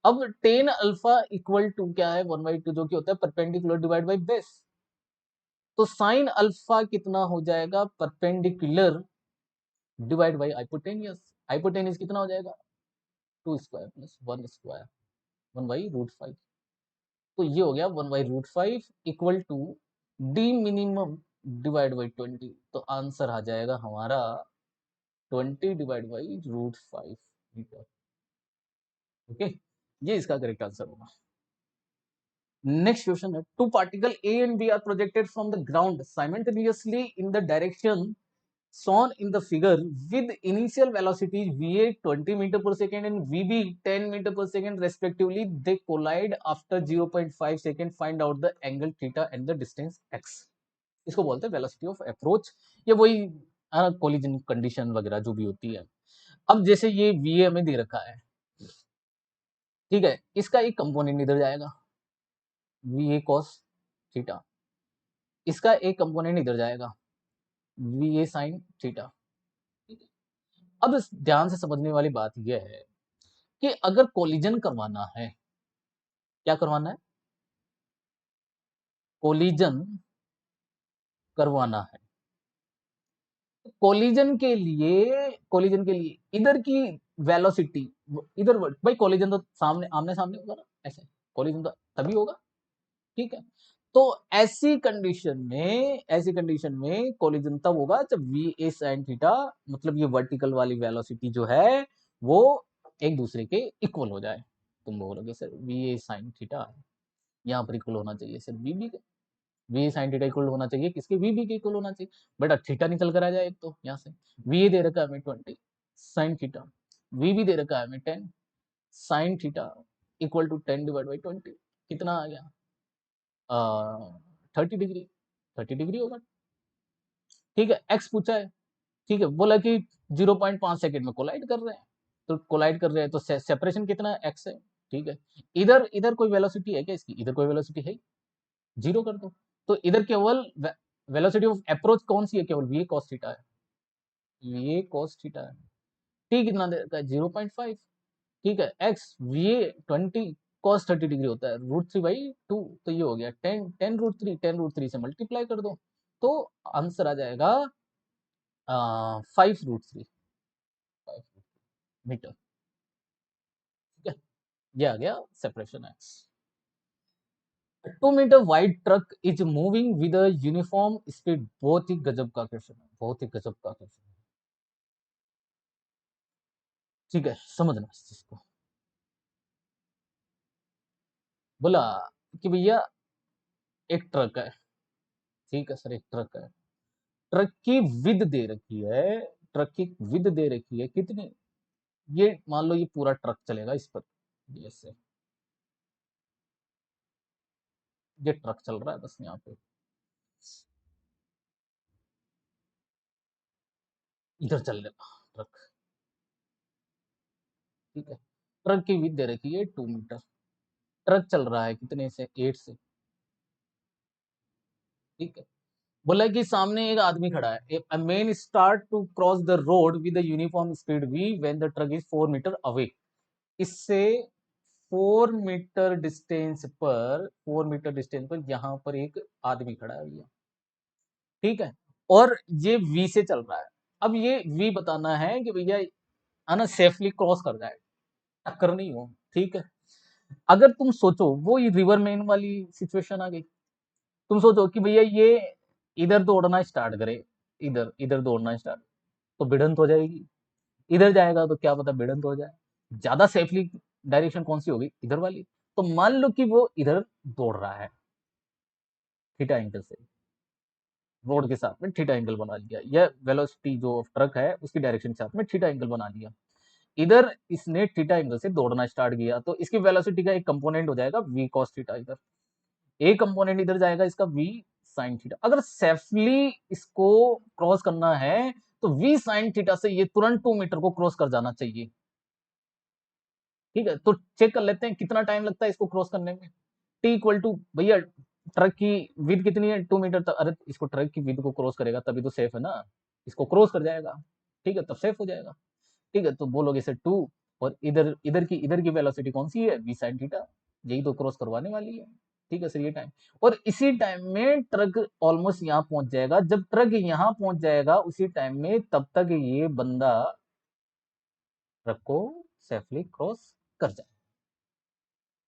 अब टेन अल्फा इक्वल टू क्या है 1/2, जो कि होता है परपेंडिकुलर डिवाइड बाई बेस। तो साइन अल्फा कितना हो जाएगा perpendicular divide by hypotenuse. Hypotenuse कितना हो जाएगा 2 स्क्वायर प्लस 1 स्क्वायर 1/√5। तो ये हो गया 1/√5 equal to D minimum divide by 20। तो आंसर आ जाएगा हमारा 20 डिवाइड बाई √5 मीटर। ओके, ये इसका करेक्ट आंसर होगा। नेक्स्ट क्वेश्चन है, two particle A and B are projected from the ground simultaneously in the direction shown in the figure with initial velocities va 20 meter per second and vb 10 meter per second respectively, they collide after 0.5 second. Find out the angle theta and the distance x. इसको बोलते हैं velocity of approach, या वही collision condition वगैरह जो भी होती है। अब जैसे ये वी हमें दे रखा है, ठीक है, इसका एक कंपोनेंट इधर जाएगा वी ए कॉस थीटा, इसका एक कंपोनेंट इधर जाएगा वी ए साइन थीटा। अब ध्यान से समझने वाली बात यह है कि अगर कोलिजन करवाना है, क्या करवाना है, कोलिजन करवाना है, कोलिजन के लिए इधर की वेलोसिटी, इधर भाई कोलिजन तो सामने आमने सामने होगा ना, ऐसे कोलिजन तो तभी होगा, ठीक है। तो ऐसी कंडीशन में कोलिजन तब होगा जब वी ए साइन थीटा, मतलब ये वर्टिकल वाली वेलोसिटी जो है वो एक दूसरे के इक्वल हो जाए। तुम बोलोगे sir V A sine theta यहाँ पर इक्वल होना चाहिए सर वी बी के, वी साइन थीटा इक्वल होना चाहिए किसके, वी बी के इक्वल होना चाहिए। बेटा थीटा निकल कर आ जाए एक तो यहाँ से, वी ए दे रखा है हमें 20 साइन थीटा, वी बी दे रखा है हमें 10 sine theta equal to 10 divide by 20, कितना आ गया 30 डिग्री, 30 डिग्री होगा, ठीक है। एक्स पूछा है, ठीक है, बोला कि 0.5 सेकेंड में कोलाइड कर रहे हैं, तो कोलाइड कर रहे हैं तो सेपरेशन कितना एक्स है, ठीक है। इधर इधर कोई वेलोसिटी है क्या इसकी, इधर कोई वेलोसिटी है, जीरो कर दो, तो इधर केवल वेलोसिटी ऑफ अप्रोच कौन सी है, केवल वी कॉस थीटा है, वी कॉस थीटा है, टी कितना दे रखा है 0.5, ठीक है। एक्स वी 20 कॉस 30 डिग्री होता है √3/2, तो ये हो गया 10 √3 से मल्टीप्लाई कर दो तो आंसर आ जाएगा 5√3 मीटर, ठीक है। ये आ गया separation X. 2 metre wide truck is moving with a uniform speed, बहुत ही गजब का क्वेश्चन है, बहुत ही गजब का क्वेश्चन है, ठीक है, समझना इस चीज को। बोला कि भैया एक ट्रक है, ठीक है सर, एक ट्रक है, ट्रक की विद दे रखी है, ट्रक की विद दे रखी है कितनी, ये मान लो ये पूरा ट्रक चलेगा इस पर, ऐसे ये ट्रक चल रहा है बस यहाँ पे, इधर चल रहा ट्रक, ठीक है। ट्रक की विद दे रखी है 2 मीटर, ट्रक चल रहा है कितने से 8 से, ठीक है। बोला कि सामने एक आदमी खड़ा है, a man start to cross the road with a uniform speed v when the truck is 4 metre away, इससे 4 मीटर डिस्टेंस पर यहाँ पर एक आदमी खड़ा है भैया, ठीक है, और ये वी से चल रहा है। अब ये वी बताना है कि भैया ना सेफली क्रॉस कर जाए, टक्कर नहीं हो, ठीक है। अगर तुम सोचो वो ये रिवर मैन वाली सिचुएशन आ गई, तुम सोचो कि भैया ये इधर दौड़ना स्टार्ट करे, इधर इधर दौड़ना स्टार्ट, तो भिड़ंत हो जाएगी, इधर जाएगा तो क्या पता भिड़ंत हो जाए, ज्यादा सेफली डायरेक्शन कौन सी होगी, इधर वाली। तो मान लो कि वो इधर दौड़ रहा है थीटा एंगल से, रोड के साथ में थीटा एंगल बना लिया, यह वेलोसिटी जो ट्रक है उसकी डायरेक्शन के साथ में थीटा एंगल बना लिया, इधर इसने थीटा एंगल से दौड़ना स्टार्ट किया, तो इसकी वेलोसिटी का एक कंपोनेंट हो जाएगा वी कॉस थीटा, इधर एक कंपोनेंट इधर जाएगा इसका वी साइन थीटा। अगर सेफली इसको क्रॉस करना है तो वी साइन थीटा से ये तुरंत 2 मीटर को क्रॉस कर जाना चाहिए, ठीक है। तो चेक कर लेते हैं कितना टाइम लगता है इसको क्रॉस करने में, टी इक्वल टू भैया ट्रक की विद कितनी है 2 मीटर तक, अरे इसको ट्रक की विद को क्रॉस करेगा तभी तो सेफ है ना, इसको क्रॉस कर जाएगा, ठीक है, तब सेफ हो जाएगा, ठीक है। तो बोलोगे सर 2, और इधर इधर की वेलोसिटी कौन सी है वी साइन थीटा, यही तो क्रॉस करवाने वाली है, ठीक है सर, ये टाइम, और इसी टाइम में ट्रक ऑलमोस्ट यहाँ पहुंच जाएगा, जब ट्रक यहाँ पहुंच जाएगा उसी टाइम में तब तक ये बंदा ट्रक को सेफली क्रॉस कर जाए,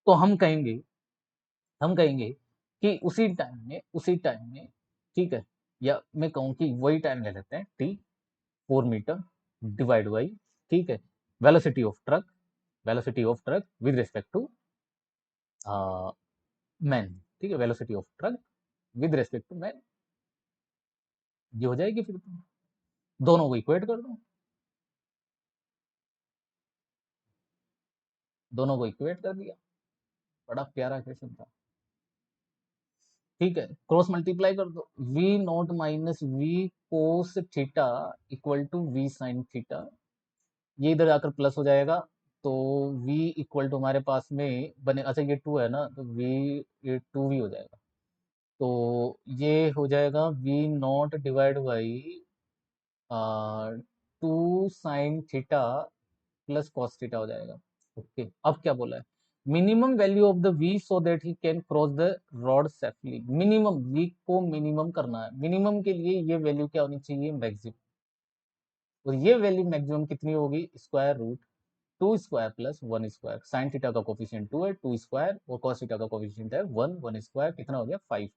तो हम कहेंगे कि उसी टाइम में, ठीक है, या मैं कहूँ कि वही टाइम ले लेते हैं टी 4 मीटर डिवाइड बाई, ठीक है, velocity of truck, with respect to man, ठीक है, velocity of truck with respect to man, ये हो जाएगी फिर तो। दोनों को इक्वेट कर दो, दोनों को इक्वेट कर दिया। बड़ा प्यारा क्वेश्चन था। ठीक है, क्रॉस मल्टीप्लाई कर दो, V naught minus V cos theta equal to V sine theta, ये इधर आकर प्लस हो जाएगा। तो v इक्वल टू हमारे पास में बने, अच्छा ये टू है ना, तो v, ये टू वी हो जाएगा। तो ये हो जाएगा V naught divide by two sine theta plus cos theta हो जाएगा। ओके, अब क्या बोला है, minimum value of the v so that he can cross the road safely. Minimum v को मिनिमम करना है, मिनिमम के लिए ये वैल्यू क्या होनी चाहिए, मैक्सिमम। और ये वैल्यू मैक्सिमम कितनी होगी, square root two square plus one square. Sine theta का कोफिशिएंट टू है, टू स्क्वायर, और कॉस थीटा का कोफिशिएंट है वन, वन स्क्वायर कितना हो गया, फाइव।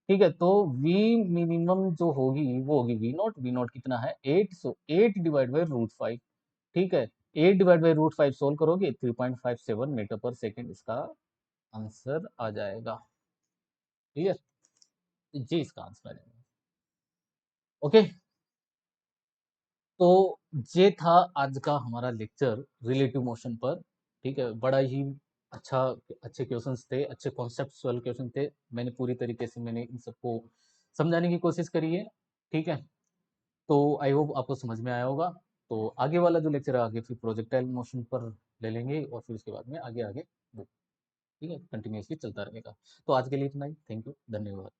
ठीक है, तो v मिनिमम जो होगी वो होगी वी नॉट, वी नॉट कितना है eight, so eight divide by root five. ठीक है, eight divide by root five solve करोगे 3.57 मीटर पर सेकेंड इसका आंसर आ जाएगा। क्लियर, जी इसका आंसर आ जाएगा। ओके, तो ये था आज का हमारा लेक्चर रिलेटिव मोशन पर। ठीक है, बड़ा ही अच्छा, अच्छे क्वेश्चंस थे, अच्छे कॉन्सेप्चुअल क्वेश्चन थे। मैंने पूरी तरीके से मैंने इन सबको समझाने की कोशिश करी है। ठीक है, तो आई होप आपको समझ में आया होगा। तो आगे वाला जो लेक्चर है आगे फिर प्रोजेक्टाइल मोशन पर ले लेंगे, और फिर उसके बाद में आगे आगे ठीक है कंटिन्यूसली चलता रहेगा। तो आज के लिए इतना ही, थैंक यू, धन्यवाद।